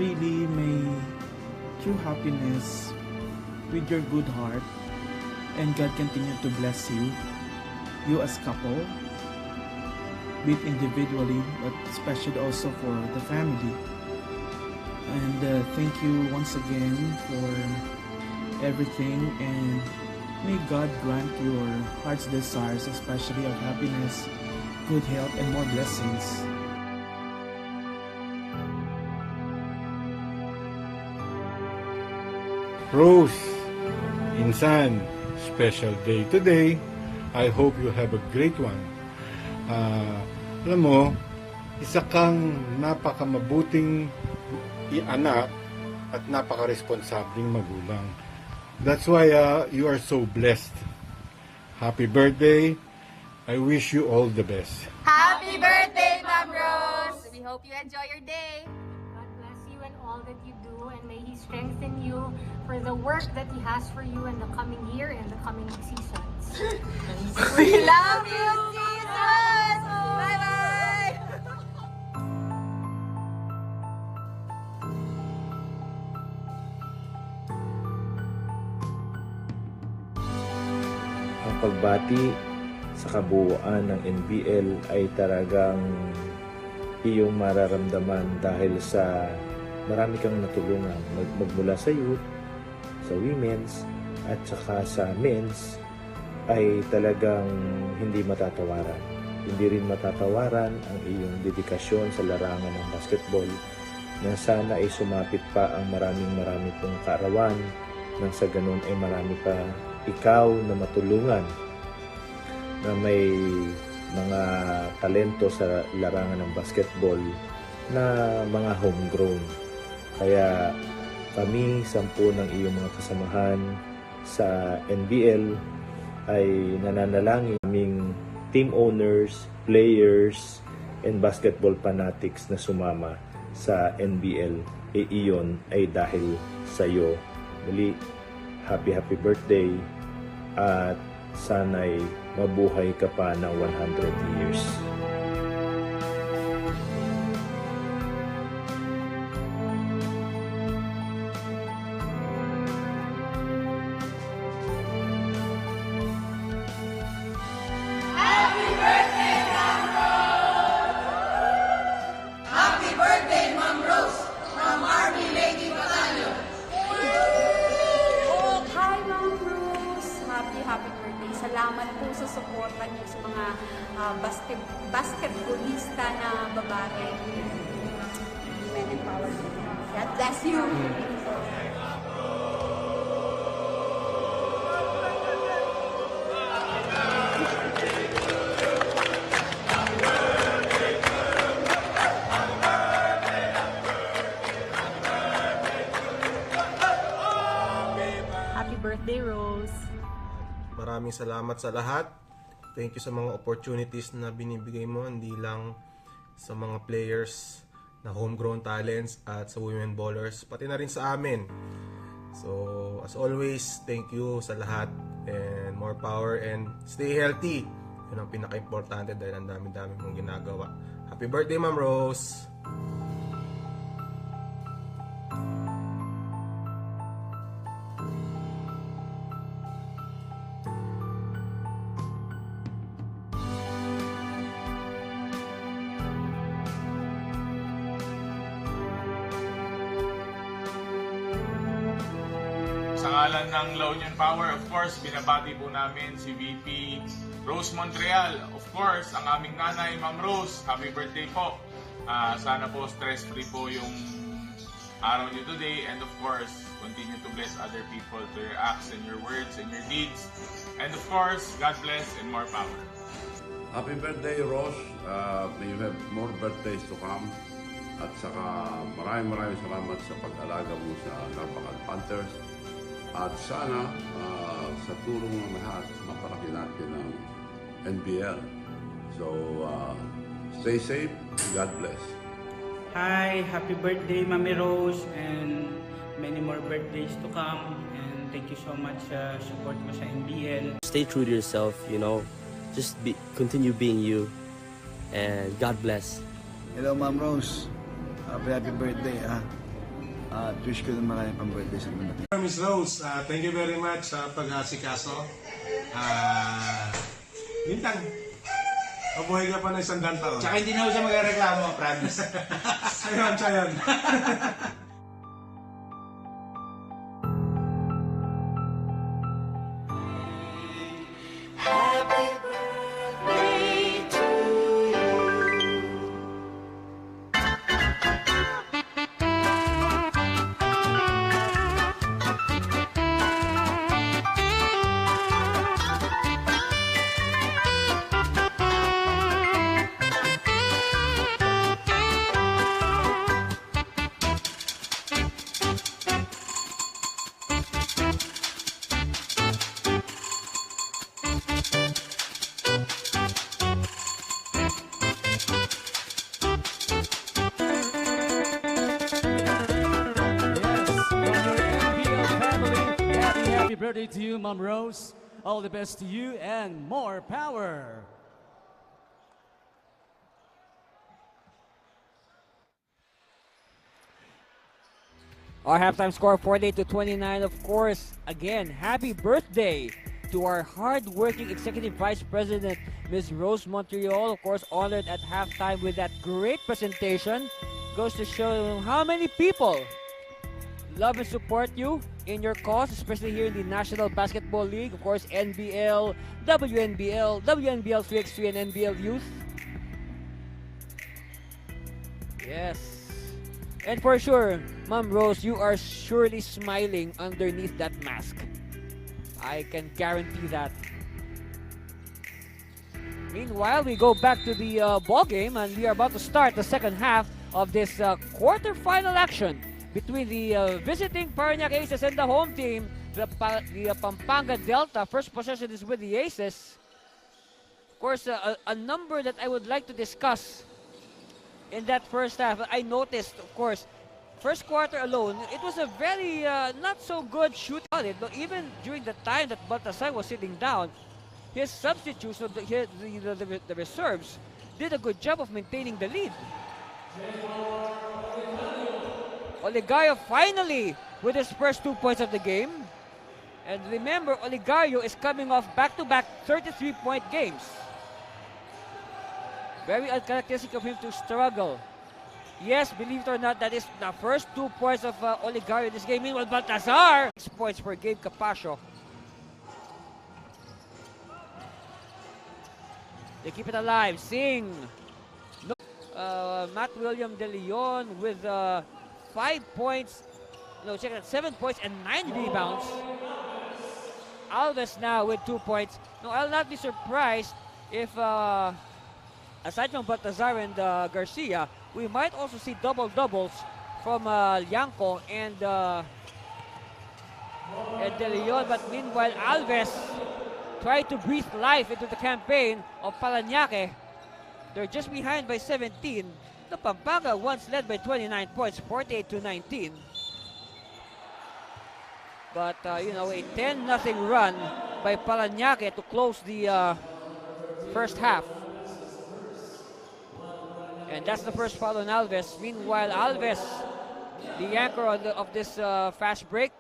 Really may true happiness with your good heart, and God continue to bless you as couple, be it individually but especially also for the family. And thank you once again for everything, and may God grant your heart's desires, especially of happiness, good health, and more blessings. Rose, Insan, special day today. I hope you have a great one. Alam mo, isa kang napakamabuting anak at napaka-responsabling magulang. That's why you are so blessed. Happy birthday. I wish you all the best. Happy birthday, Ma'am Rose! We hope you enjoy your day. God bless you and all that you do, and may He strengthen you for the work that He has for you in the coming year and the coming seasons. We love you, Jesus! Bye-bye! Ang pagbati sa kabuuan ng NBL ay talagang iyong mararamdaman dahil sa marami kang natulungan magmula sa youth, sa women's at saka sa men's ay talagang hindi matatawaran. Hindi rin matatawaran ang iyong dedikasyon sa larangan ng basketball na sana ay sumapit pa ang marami pong kaarawan nang sa ganun ay marami pa ikaw na matulungan na may mga talento sa larangan ng basketball na mga homegrown. Kaya kami, 10 ng iyong mga kasamahan sa NBL ay nananalangin aming team owners, players, and basketball fanatics na sumama sa NBL. Iyon ay dahil sa iyo. Muli, happy birthday at sana'y mabuhay ka pa ng 100 years. Happy birthday, Ma'am Rose! Happy birthday, Ma'am Rose, from Army Lady Battalion. Hi, Ma'am Rose! Happy birthday. Salamat po sa suporta niyo sa mga basketballista na babae. Women empowerment. God bless you! Happy birthday, Rose! Maraming salamat sa lahat. Thank you sa mga opportunities na binibigay mo, hindi lang sa mga players na homegrown talents at sa women ballers, pati na rin sa amin. So, as always, thank you sa lahat and more power and stay healthy. Yun ang pinaka-importante dahil ang dami-dami mong ginagawa. Happy birthday, Ma'am Rose! Sa ngalan ng La Union Power, of course, binabati po namin si VP Rose Montreal. Of course, ang aming nanay, Ma'am Rose, happy birthday po. Sana po stress-free po yung araw niyo today. And of course, continue to bless other people through your acts and your words and your deeds. And of course, God bless and more power. Happy birthday, Rose. May you have more birthdays to come. At saka maraming salamat sa pag-alaga mo sa Carpacal Panthers. At sana sa tulong ng lahat, mapalaki natin ang NBL. So, stay safe. God bless. Hi, happy birthday, Mami Rose, and many more birthdays to come. And thank you so much sa support mo sa NBL. Stay true to yourself, you know. Just continue being you, and God bless. Hello, Ma'am Rose. Happy birthday, At wish ko na maraming pang birthday sa mga. Miss Rose, thank you very much sa pag-asikaso. Yun lang. Mabuhay ka pa ng 100 taon. Tsaka hindi na siya magreklamo, promise. Sayon. Happy birthday to you, Mom Rose. All the best to you and more power. Our halftime score 48-29. Of course, again, happy birthday to our hard-working Executive Vice President, Ms. Rose Montreal. Of course, honored at halftime with that great presentation. Goes to show how many people love and support you in your cause, especially here in the National Basketball League. Of course, NBL, WNBL, WNBL 3x3, and NBL Youth. Yes. And for sure, Ma'am Rose, you are surely smiling underneath that mask. I can guarantee that. Meanwhile, we go back to the ball game, and we are about to start the second half of this quarterfinal action between the visiting Parañaque Aces and the home team, the Pampanga Delta. First possession is with the Aces. Of course, a number that I would like to discuss in that first half, I noticed, of course, first quarter alone, it was a very not so good shoot on it. But even during the time that Baltasar was sitting down, his substitutes, so the reserves, did a good job of maintaining the lead. Oligario finally with his first 2 points of the game. And remember, Oligario is coming off back-to-back 33-point games. Very uncharacteristic of him to struggle. Yes, believe it or not, that is the first 2 points of Oligario in this game. Meanwhile, Baltazar, 6 points per game, Capasio. They keep it alive. Sing. Matt William De Leon with 5 points. No, check that, 7 points and 9 rebounds. Alves now with 2 points. No, I'll not be surprised if, aside from Baltazar and Garcia, we might also see double-doubles from Lianco and De Leon. But meanwhile, Alves tried to breathe life into the campaign of Parañaque. They're just behind by 17. The Pampanga once led by 29 points, 48-19. But, you know, a 10-0 run by Parañaque to close the first half. And that's the first foul on Alves. Meanwhile, Alves, the anchor of this fast break.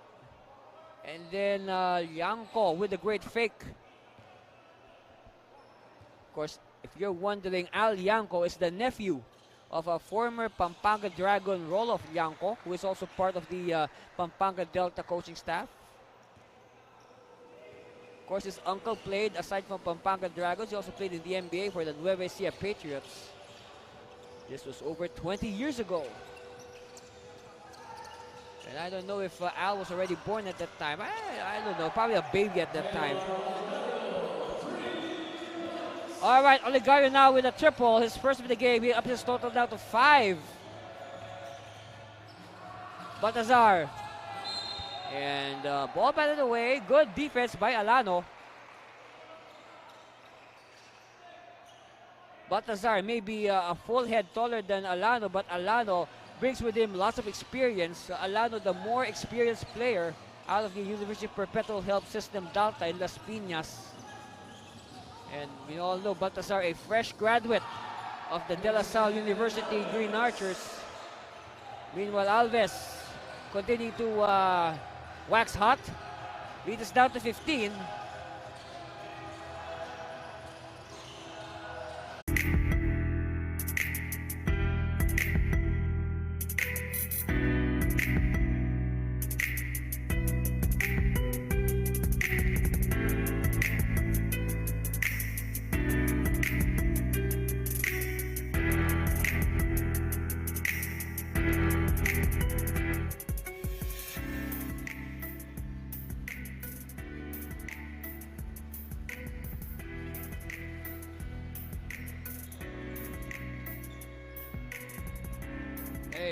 And then Lianco with a great fake. Of course, if you're wondering, Al Lianco is the nephew of a former Pampanga Dragon Roloff Lianco, who is also part of the Pampanga Delta coaching staff. course, his uncle played, aside from Pampanga Dragons, he also played in the NBA for the Nueva Ecija Patriots. This was over 20 years ago. And I don't know if Al was already born at that time. I don't know, probably a baby at that time. All right, Oligario now with a triple. His first of the game. He upped his total down to 5. Baltazar. And ball batted away. Good defense by Alano. Baltazar may be a full head taller than Alano, but Alano brings with him lots of experience. Alano, the more experienced player out of the University of Perpetual Help System Delta in Las Piñas. And we all know Baltazar, a fresh graduate of the De La Salle University Green Archers. Meanwhile, Alves continuing to wax hot. Lead us down to 15.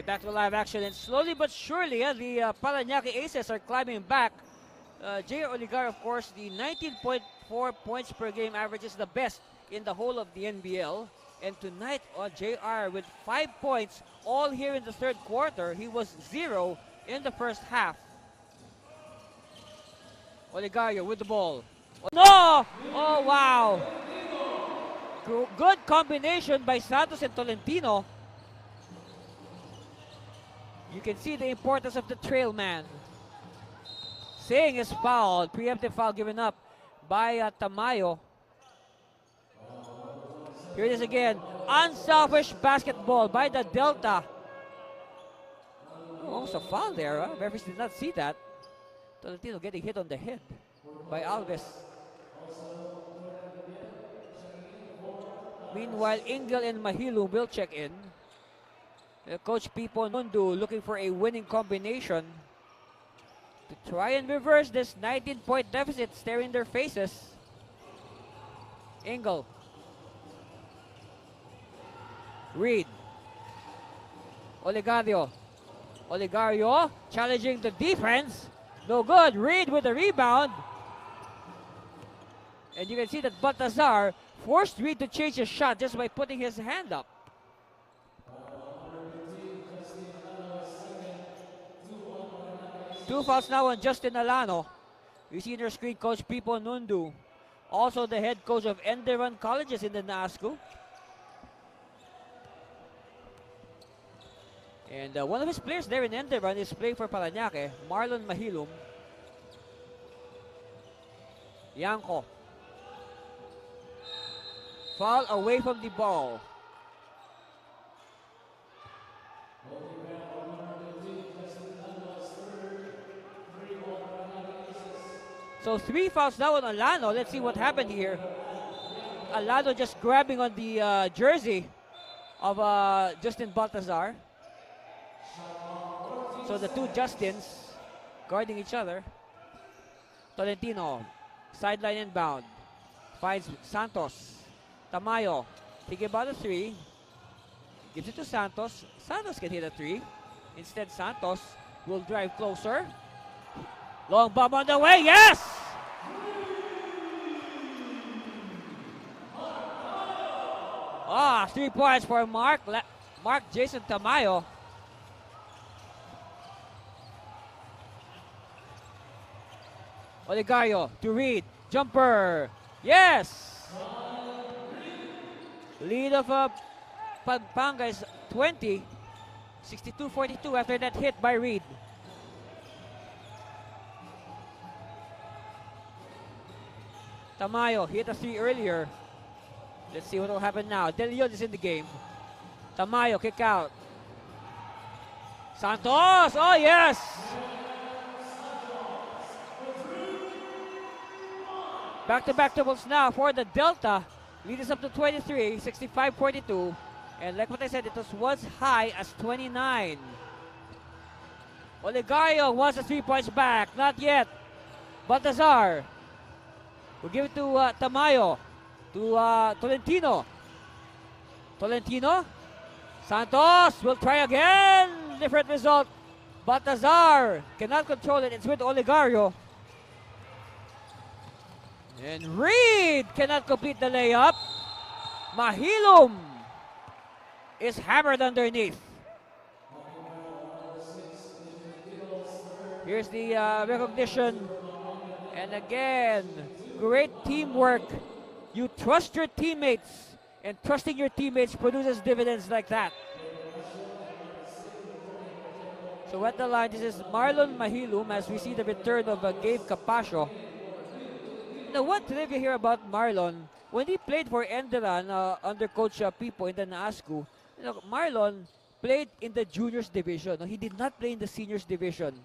Back to live action, and slowly but surely, the Parañaque Aces are climbing back. J.R. Oligar, of course, the 19.4 points per game average is the best in the whole of the NBL. And tonight, J.R. with 5 points, all here in the third quarter. He was 0 in the first half. Oligario with the ball. No! Oh, wow! Good combination by Santos and Tolentino. You can see the importance of the trail man. Singh is fouled. Preemptive foul given up by Tamayo. Here it is again. Unselfish basketball by the Delta. Oh, almost a foul there. Referees did not see that. Tolentino getting hit on the head by Alves. Meanwhile, Ingel and Mahilu will check in. Coach Pipo Nundu looking for a winning combination to try and reverse this 19-point deficit staring their faces. Ingel. Reed. Oligario. Oligario challenging the defense. No good. Reed with the rebound. And you can see that Baltazar forced Reed to change his shot just by putting his hand up. Two fouls now on Justin Alano. You see in your screen Coach Pipo Nundu, also the head coach of Enderan Colleges in the NASCO. And one of his players there in Enderan is playing for Parañaque, Marlon Mahilum. Yanko. Foul away from the ball. So 3 fouls now on Alano. Let's see what happened here. Alano just grabbing on the jersey of Justin Baltazar. So the two Justins guarding each other. Tolentino, sideline inbound. Finds Santos. Tamayo, thinking about a 3. Gives it to Santos. Santos can hit a 3. Instead, Santos will drive closer. Long bomb on the way, yes! 3 points for Mark Jason Tamayo. Oligario to Reed, jumper, yes! Lead of Pampanga is 20, 62-42 after that hit by Reed. Tamayo hit a 3 earlier. Let's see what will happen now. De Leon is in the game. Tamayo kick out. Santos, oh yes! Back-to-back doubles now for the Delta. Lead is up to 23, 65-42. And like what I said, it was once high as 29. Olegario wants the 3 points back. Not yet. Baltazar will give it to Tamayo. To Tolentino. Tolentino. Santos will try again. Different result. Baltazar cannot control it. It's with Olegario. And Reed cannot complete the layup. Mahilum is hammered underneath. Here's the recognition. And again, great teamwork. You trust your teammates. And trusting your teammates produces dividends like that. So at the line, this is Marlon Mahilum as we see the return of Gabe Capascio. Now, one trivia here about Marlon, when he played for Enderan under Coach Pipo in the NASCU, Marlon played in the juniors division. No, he did not play in the seniors division.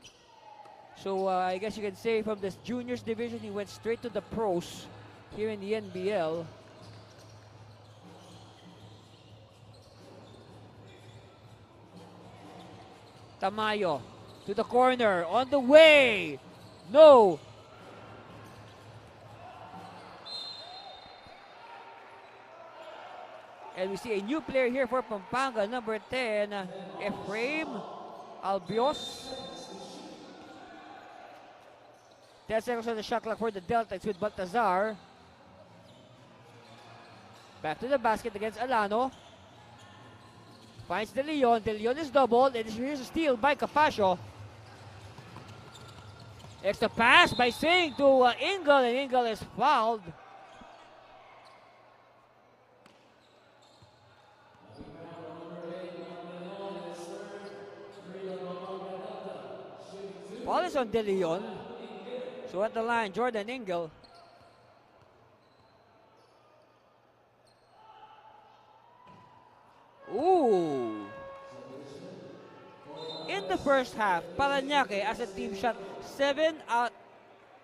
So I guess you can say from this juniors division, he went straight to the pros here in the NBL. Tamayo to the corner, on the way. No. And we see a new player here for Pampanga, number 10, Ephraim Albios. 10 seconds on the shot clock for the Delta. It's with Baltazar. Back to the basket against Alano. Finds De Leon. De Leon is doubled. And here's a steal by Capascio. Extra pass by Singh to Engel. And Engel is fouled. Foul is on De Leon. So at the line, Jordan Engel. Ooh. In the first half, Parañaque as a team shot 7 out.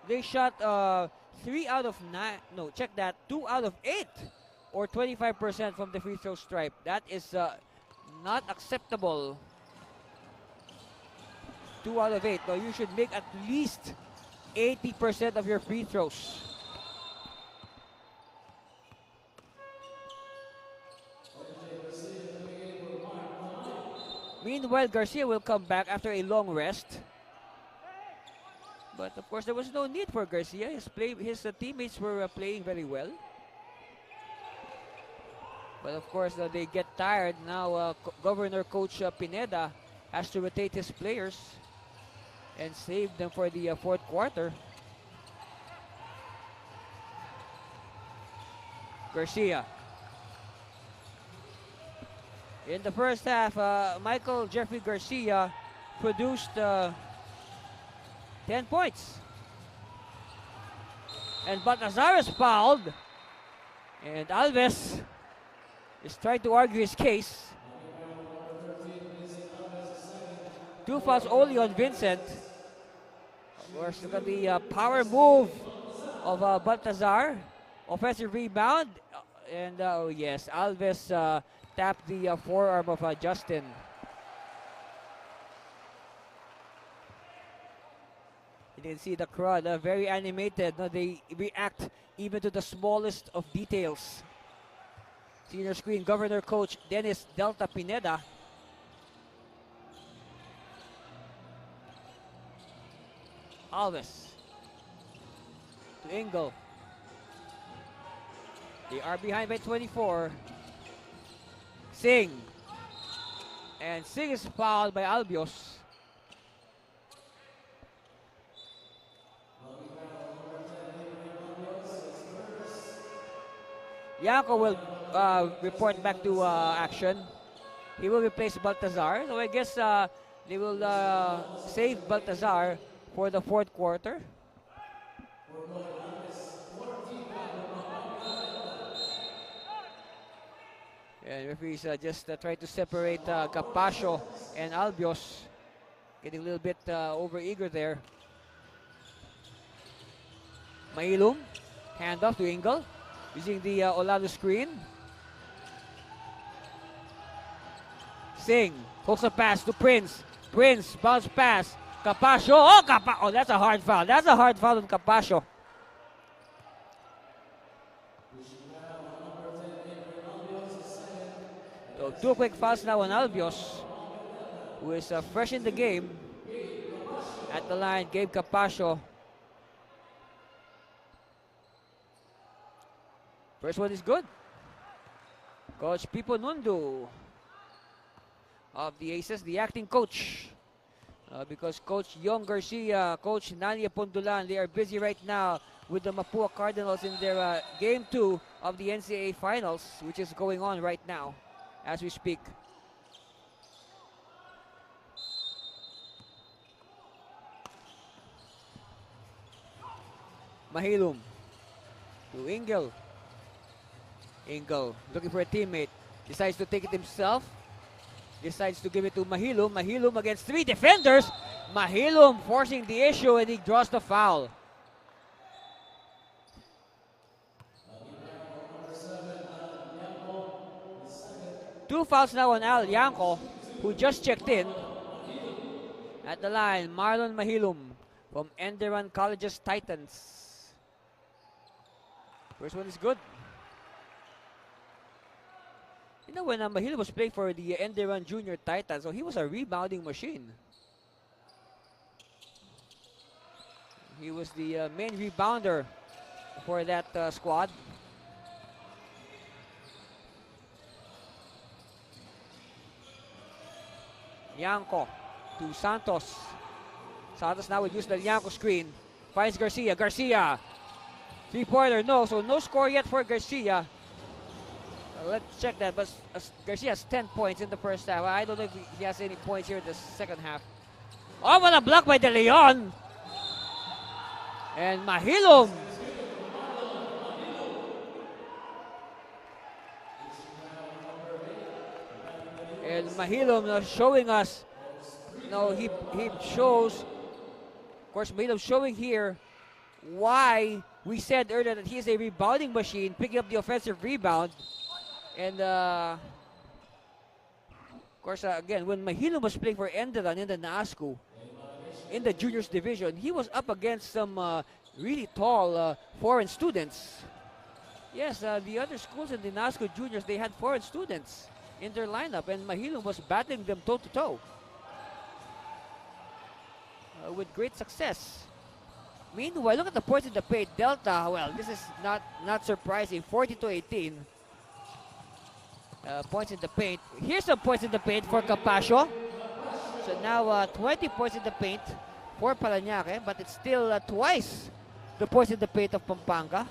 They shot 3 out of 9. No, check that. 2 out of 8. Or 25% from the free throw stripe. That is not acceptable. 2 out of 8. No, you should make at least 80% of your free throws. Meanwhile, Garcia will come back after a long rest. But of course, there was no need for Garcia. His teammates were playing very well. But of course, they get tired. Now, Governor Coach Pineda has to rotate his players and save them for the fourth quarter. Garcia. In the first half, Michael Jeffrey Garcia produced 10 points. And Baltazar is fouled. And Alves is trying to argue his case. 2 fouls only on Vincent. Of course, look at the power move of Baltazar. Offensive rebound. And oh yes, Alves tapped the forearm of Justin. You can see the crowd very animated. No, they react even to the smallest of details. Senior screen, Governor Coach Dennis Delta Pineda. Alves to Engel. They are behind by 24. Singh. And Singh is fouled by Albios. Yanko will report back to action. He will replace Baltazar. So I guess they will save Baltazar for the fourth quarter. And referees just try to separate Capascio and Albios. Getting a little bit over eager there. Mahilum Handoff to Ingle using the Olalo screen. Singh hooks a pass to Prince. Prince bounce pass. Capascio. Oh, that's a hard foul. That's a hard foul on Capascio. So 2 quick fouls now on Albios, who is fresh in the game. At the line, Gabe Capascio. First one is good. Coach Pipo Nundu of the Aces, the acting coach. Because Coach Yong Garcia, Coach Nania Pondulan, they are busy right now with the Mapua Cardinals in their Game 2 of the NCAA Finals, which is going on right now as we speak. Mahilum to Ingle. Ingle looking for a teammate. Decides to take it himself. Decides to give it to Mahilum. Mahilum against 3 defenders. Mahilum forcing the issue and he draws the foul. Two fouls now on Al Yanko, who just checked in. At the line, Marlon Mahilum from Enderan College's Titans. First one is good. You know, when Mahilum was playing for the Enderan Junior Titans, so he was a rebounding machine. He was the main rebounder for that squad. Yanko to Santos. Santos now would use the Yanko screen. Finds Garcia. Garcia. 3-pointer, no. So no score yet for Garcia. Let's check that. But Garcia has 10 points in the first half. I don't know if he has any points here in the second half. Oh, what a block by De Leon. And Mahilum. And Mahilum showing us, he shows, of course, Mahilum showing here why we said earlier that he is a rebounding machine, picking up the offensive rebound. And, of course, again, when Mahilum was playing for Enderan in the NASCO, in the juniors division, he was up against some really tall foreign students. Yes, the other schools in the NASCO juniors, they had foreign students in their lineup, and Mahilum was battling them toe-to-toe with great success. Meanwhile, look at the points in the paint. Delta, well, this is not surprising, 40-18. Points in the paint. Here's some points in the paint for Capascio. So now 20 points in the paint for Parañaque, but it's still twice the points in the paint of Pampanga,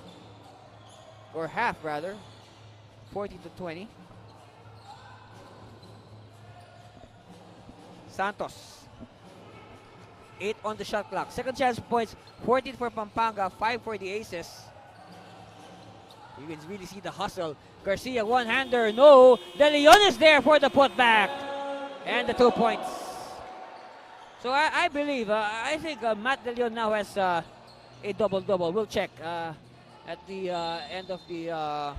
or half rather, 40-20. Santos, 8 on the shot clock. Second chance points, 14 for Pampanga, 5 for the Aces. You can really see the hustle. Garcia, one-hander, no. De Leon is there for the putback. And the 2 points. So I believe, I think Matt De Leon now has a double-double. We'll check at the end of the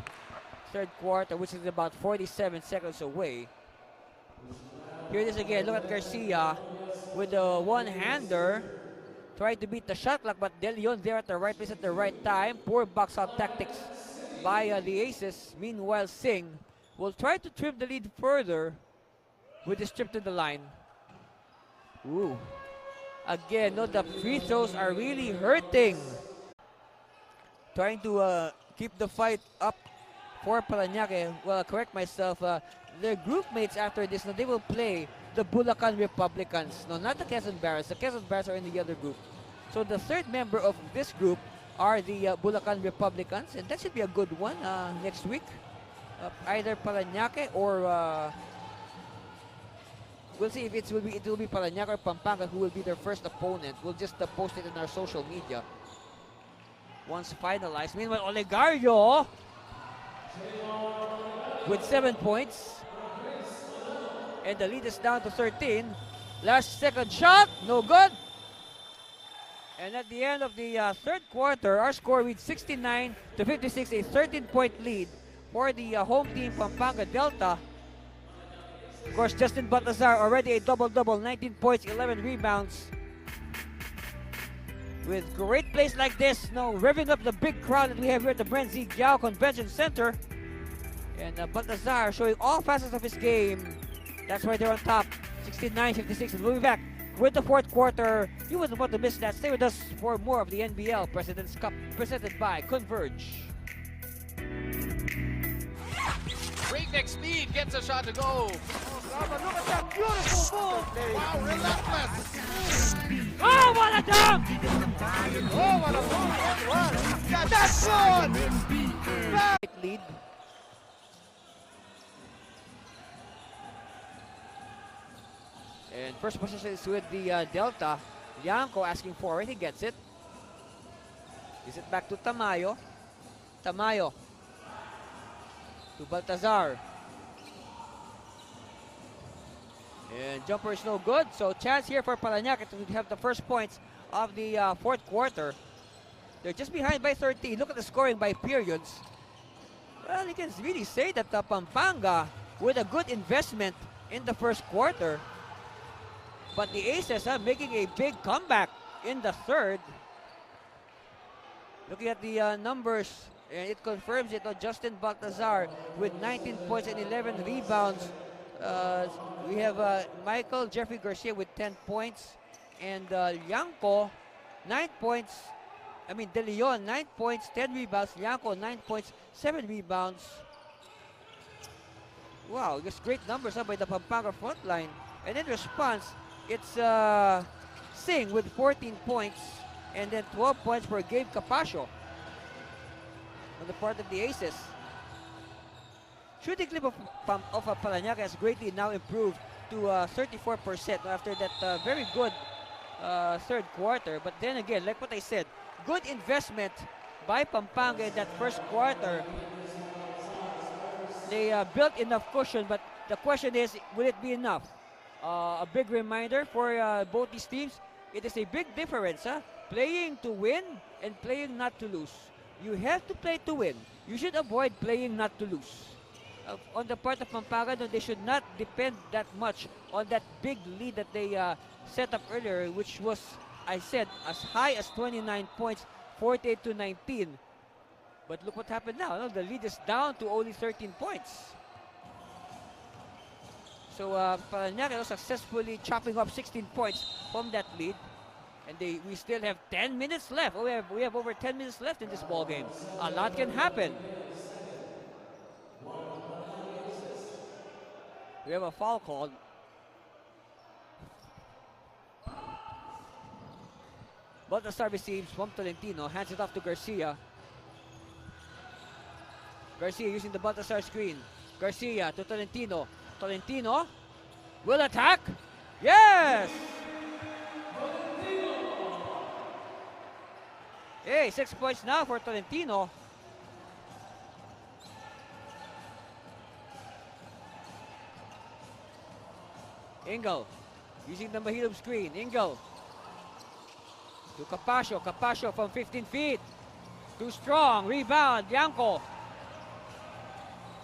third quarter, which is about 47 seconds away. Here it is again. Look at Garcia with the one-hander. Trying to beat the shot clock, but De Leon there at the right place at the right time. Poor box-out tactics by the Aces. Meanwhile, Singh will try to trim the lead further with this trip to the line. Ooh. Again, the free throws are really hurting. Trying to keep the fight up for Parañaque. Well, I'll correct myself. Their group mates after this, they will play the Bulacan Republicans. No, not the Quezon Barras. The Quezon Barras are in the other group. So the third member of this group are the Bulacan Republicans, and that should be a good one next week. Either Parañaque or we'll see if it will be Parañaque or Pampanga who will be their first opponent. We'll just post it in our social media once finalized. Meanwhile, Olegario with 7 points. And the lead is down to 13. Last second shot, no good. And at the end of the third quarter, our score reads 69 to 56, a 13-point lead for the home team Pampanga Delta. Of course, Justin Baltazar already a double-double, 19 points, 11 rebounds. With great plays like this, revving up the big crowd that we have here at the Brenzy Giao Convention Center. And Baltazar showing all facets of his game. That's why they're on top, 69-56. And we'll be back with the fourth quarter. You wouldn't want to miss that. Stay with us for more of the NBL President's Cup presented by Converge. Breakneck speed gets a shot to go. Look at that beautiful move. Wow, relentless. Oh, what a dunk! Oh, what a move. Yeah, that's good. Lead. And first position is with the Delta. Yanko asking for it. He gets it. Is it back to Tamayo? Tamayo. To Baltazar. And jumper is no good. So chance here for Parañaque to have the first points of the fourth quarter. They're just behind by 13. Look at the scoring by periods. Well, you can really say that Pampanga with a good investment in the first quarter. But the Aces are making a big comeback in the third. Looking at the numbers, and it confirms it. Justin Baltazar with 19 points and 11 rebounds. We have Michael Jeffrey Garcia with 10 points. And Yanko, 9 points. De Leon, 9 points, 10 rebounds. Yanko, 9 points, 7 rebounds. Wow, just great numbers by the Pampanga front line. And in response, it's Singh with 14 points. And then 12 points for Gabe Capascio on the part of the Aces. Shooting clip of Parañaque has greatly now improved to 34% after that very good third quarter. But then again, like what I said, good investment by Pampanga in that first quarter. They built enough cushion, but the question is, will it be enough? A big reminder for both these teams, it is a big difference. Playing to win and playing not to lose. You have to play to win. You should avoid playing not to lose. On the part of Pampanga, they should not depend that much on that big lead that they set up earlier, which was, I said, as high as 29 points, 48 to 19. But look what happened now. The lead is down to only 13 points. So Parañaque successfully chopping up 16 points from that lead. And we still have 10 minutes left. We have over 10 minutes left in this ball game. A lot can happen. We have a foul called. Baltazar receives from Tolentino, hands it off to Garcia. Garcia using the Baltazar screen. Garcia to Tolentino. Tolentino will attack. Yes! Hey, 6 points now for Tolentino. Engel using the Mahilum screen. Engel to Capascio. Capascio from 15 feet. Too strong. Rebound. Yanko.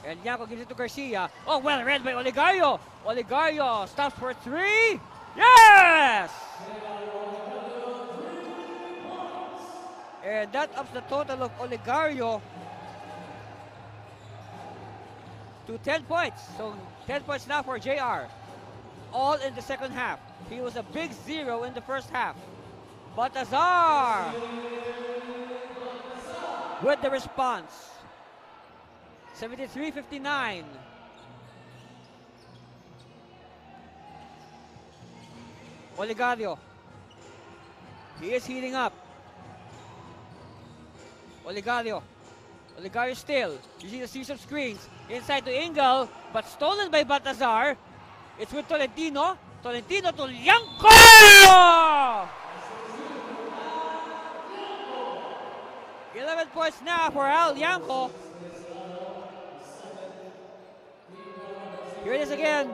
And Yanko gives it to Garcia. Oh, well read by Oligario. Oligario stops for 3. Yes! And that ups the total of Oligario to 10 points. So 10 points now for JR. All in the second half. He was a big 0 in the first half. Baltazar with the response. 73-59. Oligario. He is heating up. Oligario. Oligario still using the series of screens. Inside to Engel, but stolen by Baltazar. It's with Tolentino. Tolentino to Yanko! 11 points now for Al Yanko. Here it is again.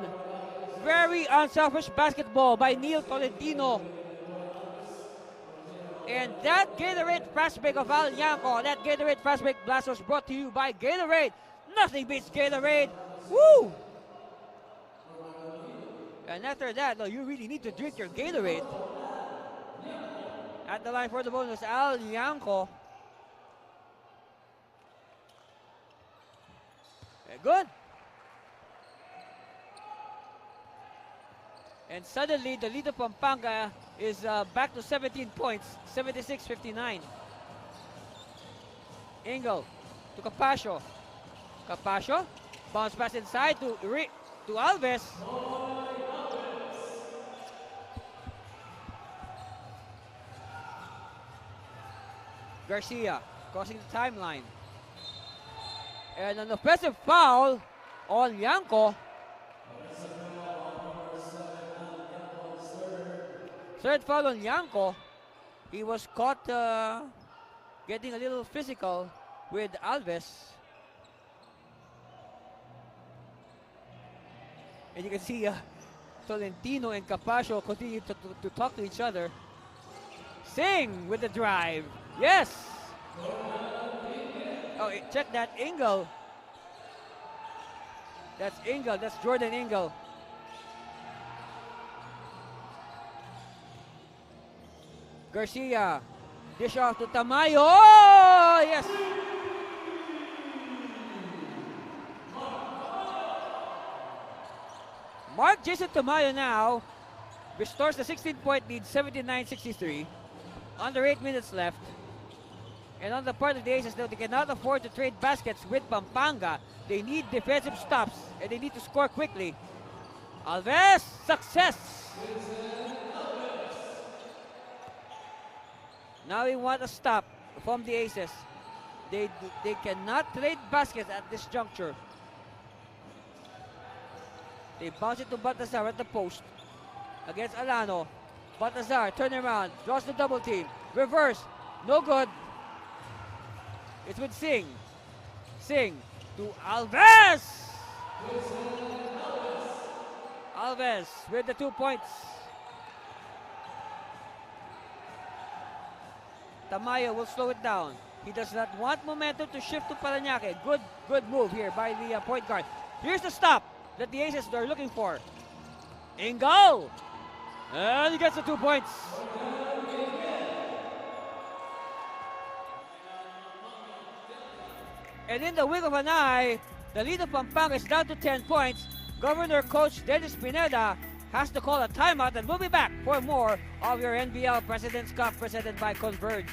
Very unselfish basketball by Neil Tolentino. And that Gatorade fast break of Al Yanko, that Gatorade fast break blast was brought to you by Gatorade. Nothing beats Gatorade. Woo! And after that, no, you really need to drink your Gatorade. At the line for the bonus, Al Yanko. Good. And suddenly, the lead of Pampanga is back to 17 points, 76-59. Engel to Capascio. Capascio, bounce pass inside to Alves. Garcia crossing the timeline. And an offensive foul on Yanko. Third foul on Yanko. He was caught getting a little physical with Alves. And you can see Tolentino and Capascio continue to talk to each other. Sing with the drive. Yes! Oh, check that, Engel. That's Engel, that's Jordan Engel. Garcia, dish off to Tamayo. Oh, yes! Mark Jason Tamayo now restores the 16-point lead, 79-63. Under 8 minutes left. And on the part of the Aces, though, they cannot afford to trade baskets with Pampanga. They need defensive stops, and they need to score quickly. Alves, success! Now we want a stop from the Aces. They cannot trade baskets at this juncture. They bounce it to Baltazar at the post. Against Alano. Baltazar, turn around, draws the double team. Reverse, no good. It's with Singh. Singh to Alves. Alves with the 2 points. Tamayo will slow it down. He does not want momentum to shift to Parañaque. Good move here by the point guard. Here's the stop that the Aces are looking for. Engel. And he gets the 2 points. And in the wink of an eye, the lead of Pampanga is down to 10 points. Governor Coach Dennis Pineda has to call a timeout, and we'll be back for more of your NBL President's Cup presented by Converge.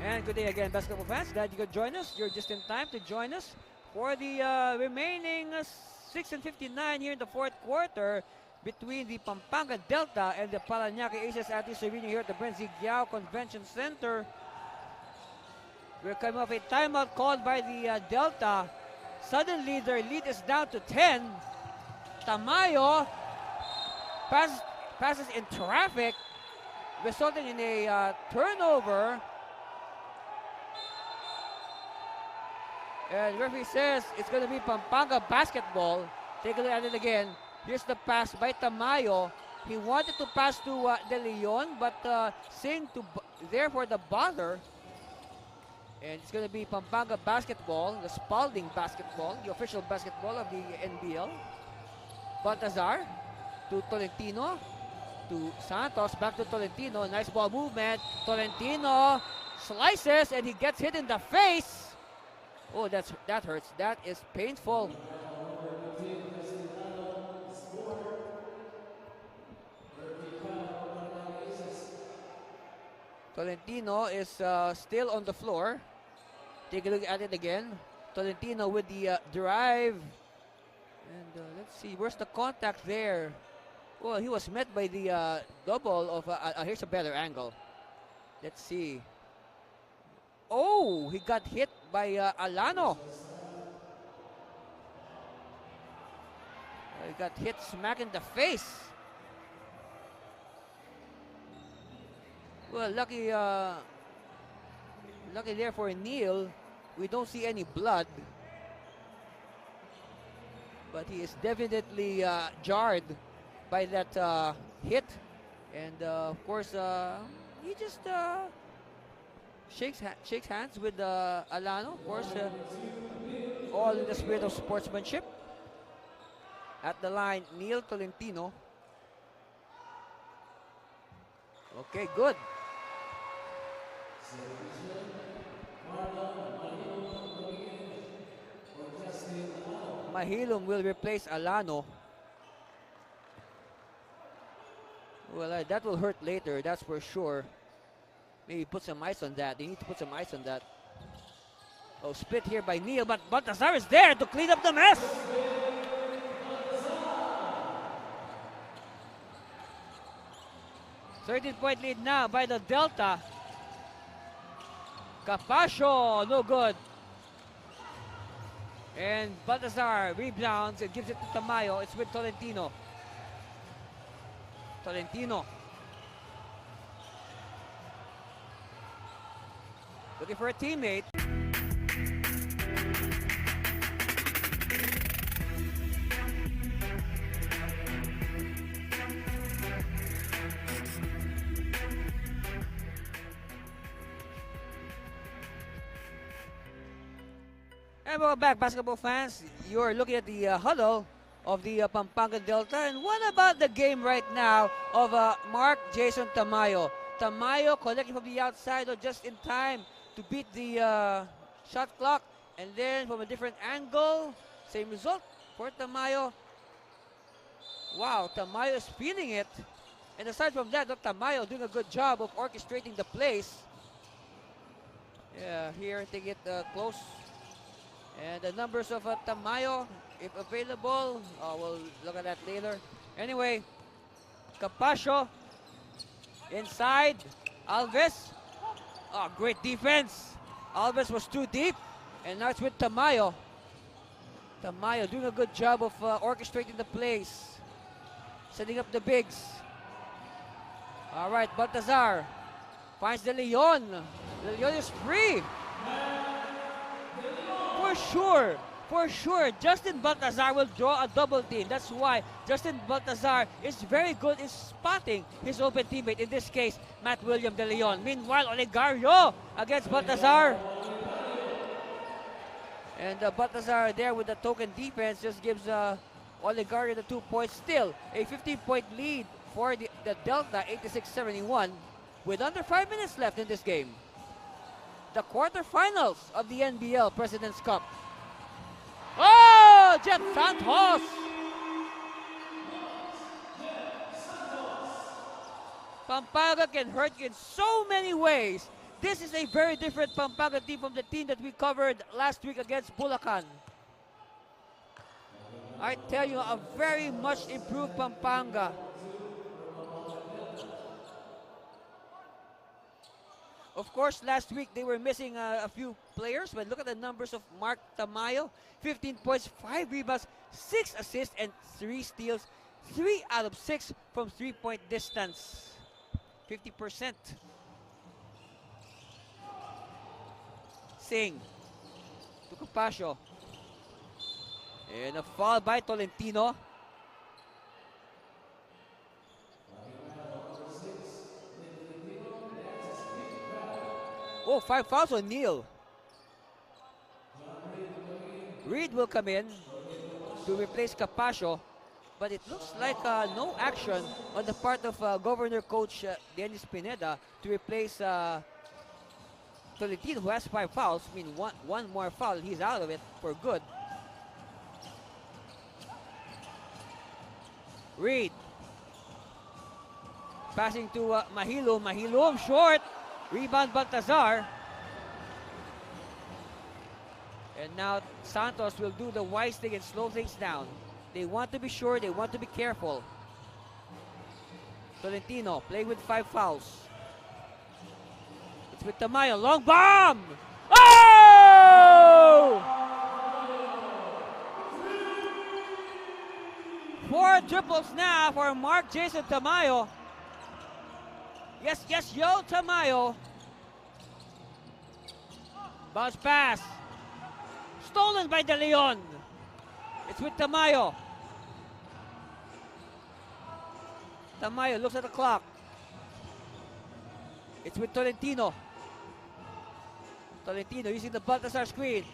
And good day again, basketball fans. Glad you could join us. You're just in time to join us for the remaining 6:59 here in the fourth quarter between the Pampanga Delta and the Parañaque Aces at this arena here at the Brenzy Giao Convention Center. We're coming off a timeout called by the Delta. Suddenly, their lead is down to 10. Tamayo passes in traffic, resulting in a turnover. And referee says it's going to be Pampanga basketball. Take a look at it again. Here's the pass by Tamayo. He wanted to pass to De Leon, but Singh there for the bother. And it's going to be Pampanga basketball, the Spalding basketball, the official basketball of the NBL. Baltazar to Tolentino, to Santos, back to Tolentino. Nice ball movement. Tolentino slices, and he gets hit in the face. Oh, that hurts. That is painful. Tolentino is still on the floor. Take a look at it again. Tolentino with the drive. And let's see, where's the contact there? Well, he was met by the double of, here's a better angle. Let's see. Oh, he got hit by Alano. He got hit smack in the face. Well, lucky there for Neil. We don't see any blood. But he is definitely jarred by that hit. And of course, he just shakes hands with Alano. Of course, all in the spirit of sportsmanship. At the line, Neil Tolentino. Okay, good. Mahilum will replace Alano. Well, that will hurt later, that's for sure. Maybe put some ice on that. They need to put some ice on that. Oh, split here by Neil, but Baltazar is there to clean up the mess. 13-point lead now by the Delta. Capascio, no good. And Baltazar rebounds and gives it to Tamayo. It's with Tolentino. Tolentino. Looking for a teammate. And welcome back, basketball fans. You're looking at the huddle of the Pampanga Delta. And what about the game right now of Mark Jason Tamayo? Tamayo collecting from the outside or just in time to beat the shot clock. And then from a different angle, same result for Tamayo. Wow, Tamayo is feeling it. And aside from that, Tamayo doing a good job of orchestrating the plays. Yeah, here, take it close. And the numbers of Tamayo, if available, we'll look at that later. Anyway, Capascio inside. Alves. Oh, great defense. Alves was too deep. And now it's with Tamayo. Tamayo doing a good job of orchestrating the plays. Setting up the bigs. All right, Baltazar finds De Leon. De Leon is free. For sure, Justin Baltazar will draw a double team. That's why Justin Baltazar is very good in spotting his open teammate, in this case, Matt William De Leon. Meanwhile, Olegario against Baltazar. And Baltazar there with the token defense just gives Olegario the 2 points. Still, a 15-point lead for the Delta, 86-71, with under 5 minutes left in this game. The quarterfinals of the NBL President's Cup. Oh, Jet Santos! Pampanga can hurt you in so many ways. This is a very different Pampanga team from the team that we covered last week against Bulacan. I tell you, a very much improved Pampanga. Of course, last week they were missing a few players, but look at the numbers of Mark Tamayo. 15 points, 5 rebounds, 6 assists, and 3 steals. 3 out of 6 from three-point distance. 50%. Singh to Capascio. And a foul by Tolentino. Oh, 5 fouls on Neil. Reed will come in to replace Capascio, but it looks like no action on the part of Governor Coach Dennis Pineda to replace Tolentino, who has 5 fouls. I mean, one more foul, he's out of it for good. Reed passing to Mahilum. Mahilum short. Rebound Baltazar. And now Santos will do the wise thing and slow things down. They want to be sure, they want to be careful. Tolentino playing with 5 fouls. It's with Tamayo, long bomb! Oh! 4 triples now for Mark Jason Tamayo. Yes, yes, yo, Tamayo. Bounce pass. Stolen by De Leon. It's with Tamayo. Tamayo looks at the clock. It's with Tolentino. Tolentino using the Baltazar screen.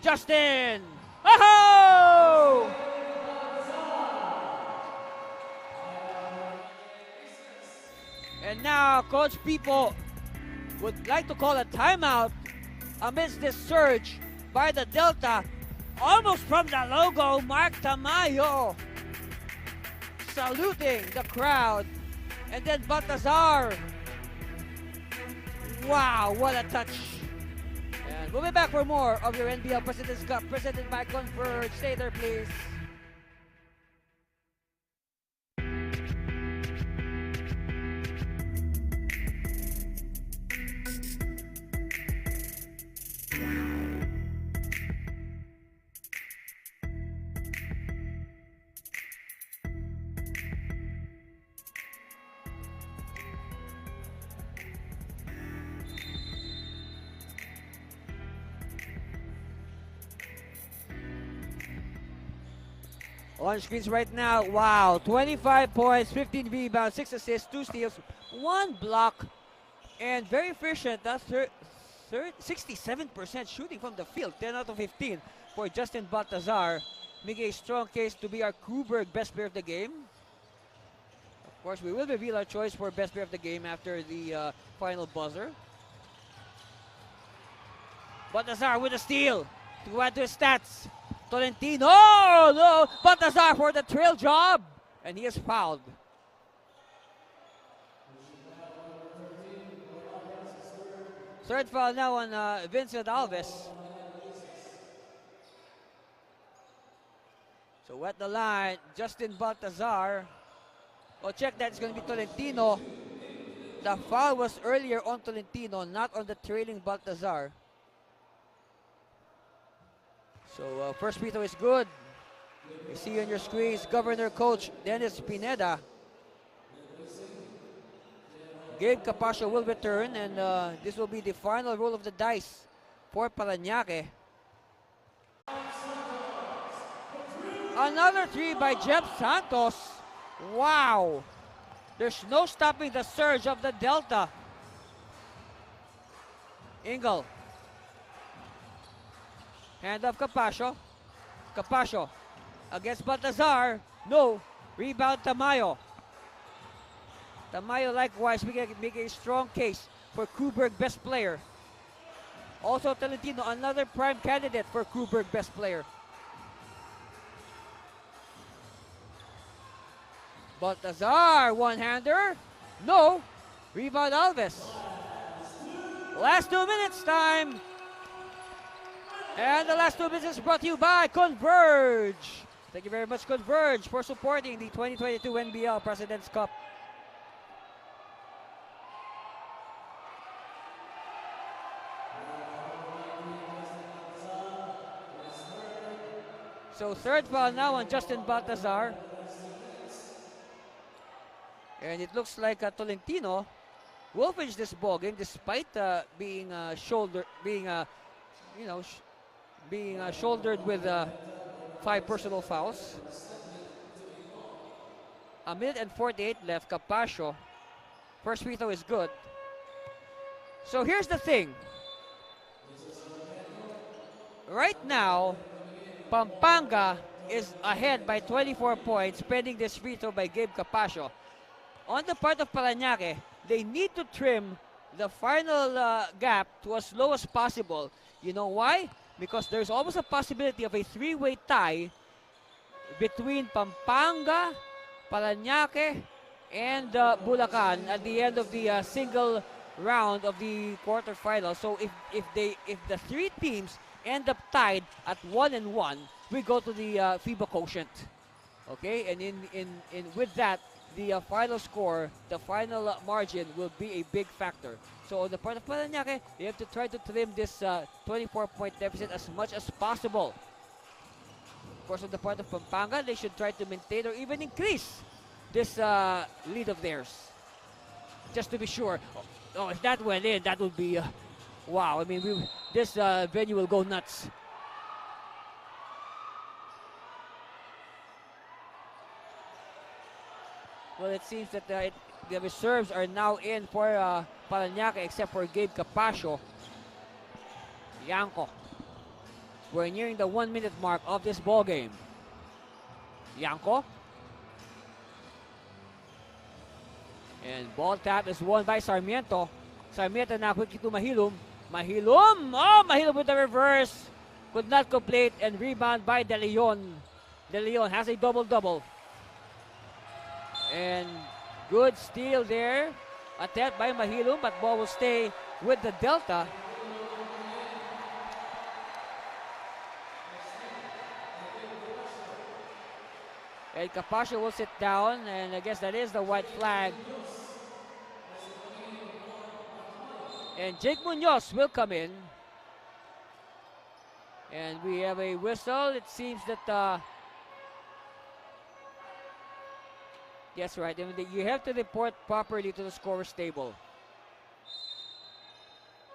Justin! Oh! And now Coach Pipo would like to call a timeout amidst this surge by the Delta. Almost from the logo, Mark Tamayo saluting the crowd. And then Baltazar. Wow, what a touch. And we'll be back for more of your NBL President's Cup presented by Converge. Stay there, please. On screens right now, wow, 25 points, 15 rebounds, 6 assists, 2 steals, 1 block, and very efficient. That's 67% shooting from the field, 10 out of 15 for Justin Baltazar, making a strong case to be our Kuberg best player of the game. Of course, we will reveal our choice for best player of the game after the final buzzer. Baltazar with a steal to add to his stats. Tolentino, oh, no, Baltazar for the trail job, and he is fouled. Third foul now on Vincent Alves. So at the line, Justin Baltazar. Oh, check that, it's going to be Tolentino. The foul was earlier on Tolentino, not on the trailing Baltazar. So first free throw is good. You see on your screens, Governor Coach Dennis Pineda. Gabe Capascio will return, and this will be the final roll of the dice for Parañaque. Another 3 by Jeff Santos. Wow! There's no stopping the surge of the Delta. Ingle. Hand off Capascio. Capascio against Baltazar. No. Rebound Tamayo. Tamayo likewise making a strong case for Kuberg best player. Also Tolentino, another prime candidate for Kuberg best player. Baltazar, one-hander. No. Rebound Alves. Last 2 minutes time. And the last 2 minutes is brought to you by Converge. Thank you very much, Converge, for supporting the 2022 NBL President's Cup. So third foul now on Justin Baltazar. And it looks like Tolentino will finish this ball game despite being shouldered with 5 personal fouls. A minute and 48 left. Capascio. First free throw is good. So here's the thing. Right now, Pampanga is ahead by 24 points pending this free throw by Gabe Capascio. On the part of Parañaque, they need to trim the final gap to as low as possible. You know why? Because there's always a possibility of a 3-way tie between Pampanga, Parañaque, and Bulacan at the end of the single round of the quarterfinals. So if the three teams end up tied at 1-1, we go to the FIBA quotient. Okay, and in with that, the final score, the final margin will be a big factor. So on the part of Parañaque, they have to try to trim this 24-point deficit as much as possible. Of course, on the part of Pampanga, they should try to maintain or even increase this lead of theirs, just to be sure. Oh, if that went in, that would be wow. I mean, this venue will go nuts. Well, it seems that the reserves are now in for Parañaque, except for Gabe Capascio. Yanko. We're nearing the 1-minute mark of this ball game. Yanko. And ball tap is won by Sarmiento. Sarmiento now quickly to Mahilum. Mahilum! Oh, Mahilum with the reverse. Could not complete, and rebound by De Leon. De Leon has a double-double. And good steal there. Attempt by Mahilum, but ball will stay with the Delta. And Capascio will sit down, and I guess that is the white flag. And Jake Munoz will come in. And we have a whistle. It seems that that's right. I mean, you have to report properly to the scorer's table.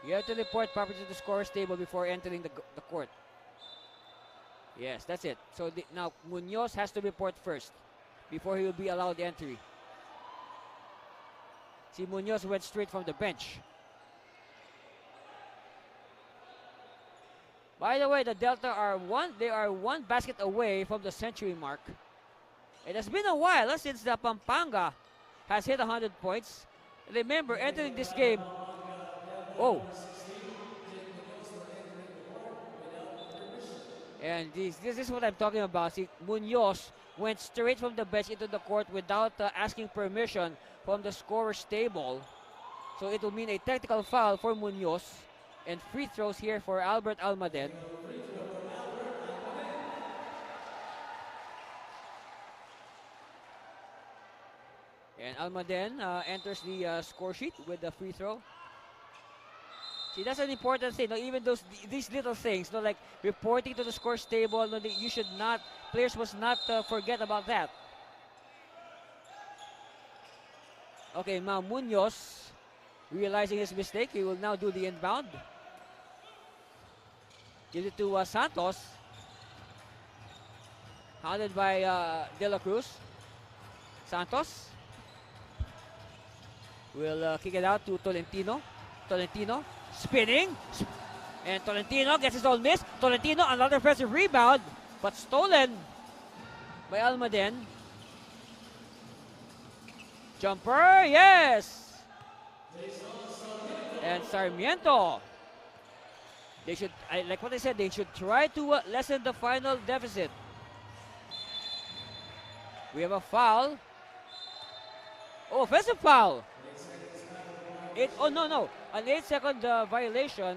You have to report properly to the scorer's table before entering the court. Yes, that's it. So now Munoz has to report first before he will be allowed entry. See, Munoz went straight from the bench. By the way, the Delta are one basket away from the century mark. It has been a while since the Pampanga has hit 100 points. Remember, entering this game, oh. And this is what I'm talking about. See, Munoz went straight from the bench into the court without asking permission from the scorer's table. So it will mean a technical foul for Munoz and free throws here for Albert Almaden. And Almaden enters the score sheet with the free throw. See, that's an important thing. No, even these little things, no, like reporting to the scores table, no, you should not, players must not forget about that. Okay, now Munoz, realizing his mistake, he will now do the inbound. Give it to Santos. Handled by De La Cruz. Santos will kick it out to Tolentino. Tolentino spinning. And Tolentino gets his own miss. Tolentino, another offensive rebound, but stolen by Almaden. Jumper, yes! And Sarmiento. They should, like what I said, they should try to lessen the final deficit. We have a foul. Oh, offensive foul. No. An 8-second violation,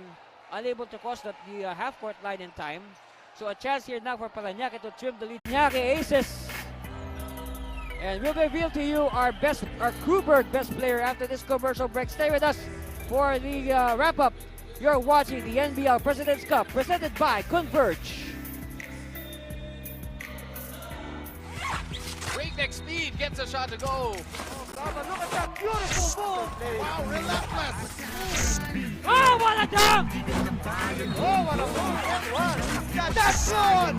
unable to cross the half-court line in time. So a chance here now for Parañaque to trim the lead. Parañaque Aces. And we'll reveal to you our Crewbird best player after this commercial break. Stay with us for the wrap-up. You're watching the NBL President's Cup, presented by Converge. Breakneck speed gets a shot to go. Look at that beautiful move. Wow, relentless. Oh, what a dunk! Oh, what a move. That one. Yeah, that's good.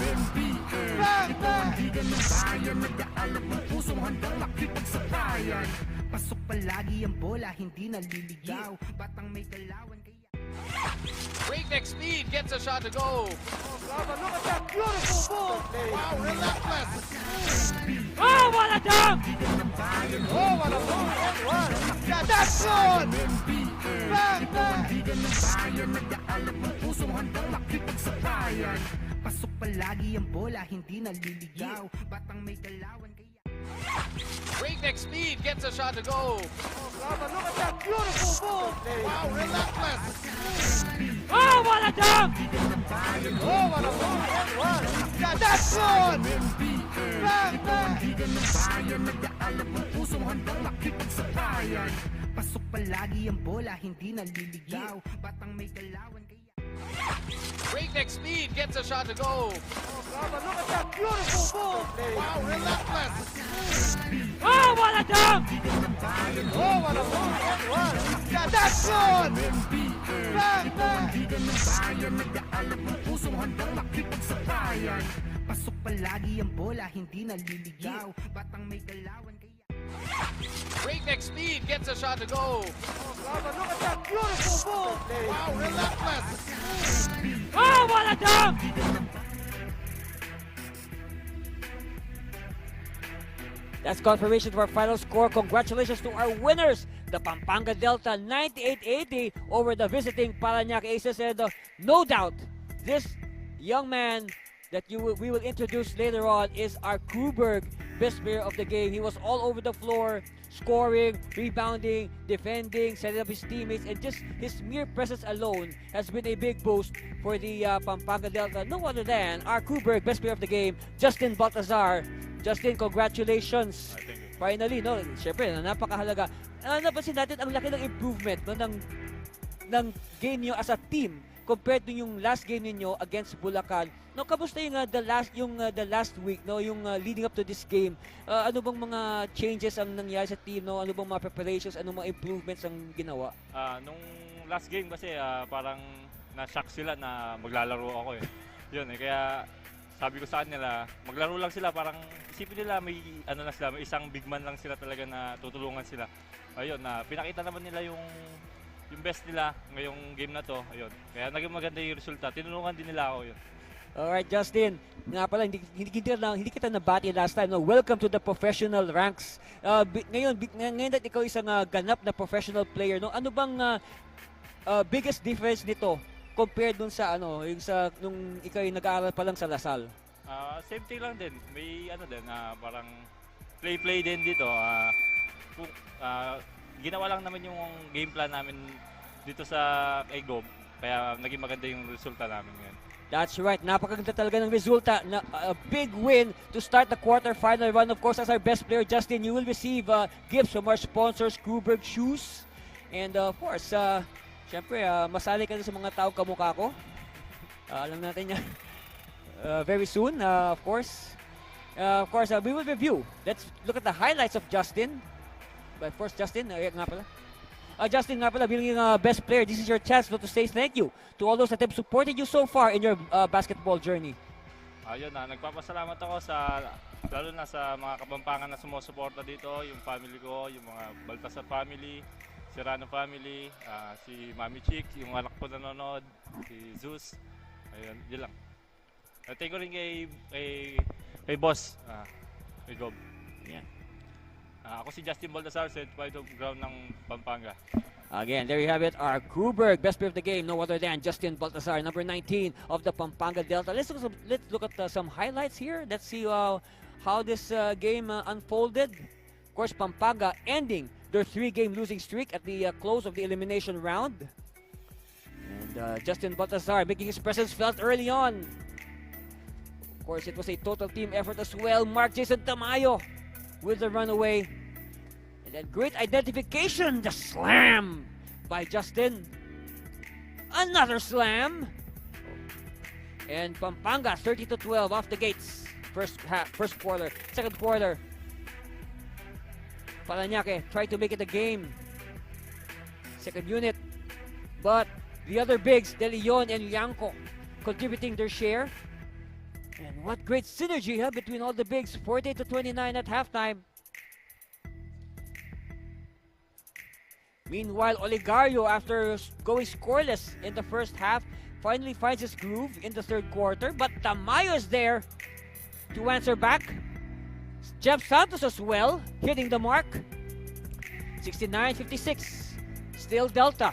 Pasok palagi ang bola, hindi naliligaw. Batang may galawan kaya. Breakneck speed gets a shot to go. Look at that beautiful move. Wow, relentless. Oh, what a dunk! Oh, what a move. That one. Yeah, that's good. Pasok palagi ang bola, hindi naliligaw. Batang may galawan kaya. Breakneck speed gets a shot to go. Look at that beautiful move. Wow, relentless. Oh, what a dunk! Oh, what a move. Yeah, that's good. Bang, bang. Pasok palagi ang bola, hindi naliligaw. Batang may galawan kaya. Breakneck speed gets a shot to go. Look at that beautiful move. Wow, relentless. Oh, what a dunk! Oh, what a move. Yeah, that's good. Bang, bang. Pasok palagi ang bola, hindi naliligaw. Batang may galawan kaya. Breakneck speed gets a shot to go. Look at that beautiful move. Wow, relentless. Oh, what a dunk! That's confirmation of our final score. Congratulations to our winners, the Pampanga Delta 98-80 over the visiting Parañaque Aces. And no doubt, this young man that we will introduce later on is our Kruberg best player of the game. He was all over the floor, scoring, rebounding, defending, setting up his teammates, and just his mere presence alone has been a big boost for the Pampanga Delta. No other than our Kruberg best player of the game, Justin Baltazar. Justin, congratulations. Finally, no, syempre, napakahalaga. Napansin natin ang laki ng improvement no, ng game niyo as a team compared to yung last game niyo against Bulacan. No, kamusta yung the last week, no, yung leading up to this game? Ano bang mga changes ang nangyari sa team, no? Ano bang mga preparations, ano mga improvements ang ginawa? Nung last game kasi parang na-shock sila na maglalaro ako eh. Yun eh, kaya sabi ko sa kanila, maglaro lang sila, parang isipin nila may ano lang sila, may isang big man lang sila talaga na tutulungan sila. Ayun, pinakita naman nila yung best nila ngayong game na to. Ayun. Kaya naging maganda yung resulta. Tinulungan din nila ako yun. Alright, Justin. Nga pala, hindi kita nabati last time. No? Welcome to the professional ranks. Ngayon that ikaw isang ganap na professional player, no? Ano bang biggest difference nito compared dun sa nung ikaw ay nag-aaral pa lang sa Lasal? Same thing lang din. May parang play din dito. Ginawa lang naman yung game plan namin dito sa Egob. Kaya naging maganda yung resulta namin ngayon. That's right. Napakaganda talaga ng resulta. A big win to start the quarterfinal run. Of course, as our best player, Justin, you will receive gifts from our sponsors, Kruberg Shoes. And of course, syempre, masali ka na sa mga tao kamukha ko. Alam natin yan. Very soon, of course. We will review. Let's look at the highlights of Justin. But first, Justin, nga pala. Justin, nga pala, being best player, this is your chance to say thank you to all those that have supported you so far in your basketball journey. Ayun nagpapasalamat ako lalo na sa mga Kapampangan na sumusuporta dito, yung family ko, yung mga Baltasar family, si Rano family, si Mami Chick, yung anak ko nanonood, si Zeus. Ayun, yun lang. Thank you rin kay boss, kay Gob. Yeah. Ako si Justin Baltazar, sa ground ng Pampanga. Again, there you have it, our Kruberg, best player of the game, no other than Justin Baltazar, number 19 of the Pampanga Delta. Let's look at some highlights here. Let's see how this game unfolded. Of course, Pampanga ending their 3-game losing streak at the close of the elimination round. And Justin Baltazar making his presence felt early on. Of course, it was a total team effort as well. Mark Jason Tamayo with the runaway. And then great identification, the slam by Justin. Another slam. And Pampanga 30-12 off the gates. First quarter. Second quarter, Parañaque tried to make it a game. Second unit. But the other bigs, De Leon and Lianco, contributing their share. And what great synergy between all the bigs. 48-29 at halftime. Meanwhile, Oligario, after going scoreless in the first half, finally finds his groove in the third quarter. But Tamayo is there to answer back. Jeff Santos as well, hitting the mark. 69-56. Still Delta.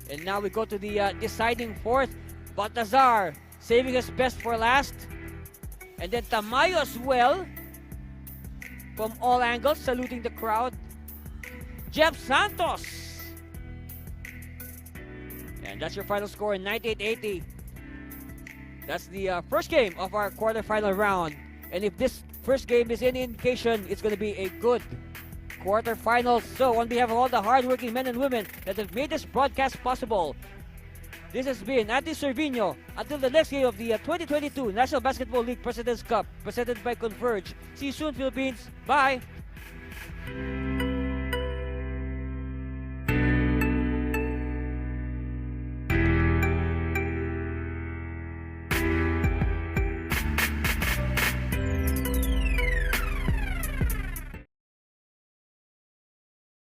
And now we go to the deciding fourth. Baltazar saving his best for last. And then Tamayo as well. From all angles, saluting the crowd. Jeff Santos. And that's your final score, 98-80. That's the first game of our quarterfinal round. And if this first game is any indication, it's going to be a good quarterfinals. So on behalf of all the hardworking men and women that have made this broadcast possible, this has been Andy Cervino. Until the next game of the 2022 National Basketball League President's Cup, presented by Converge. See you soon, Philippines. Bye!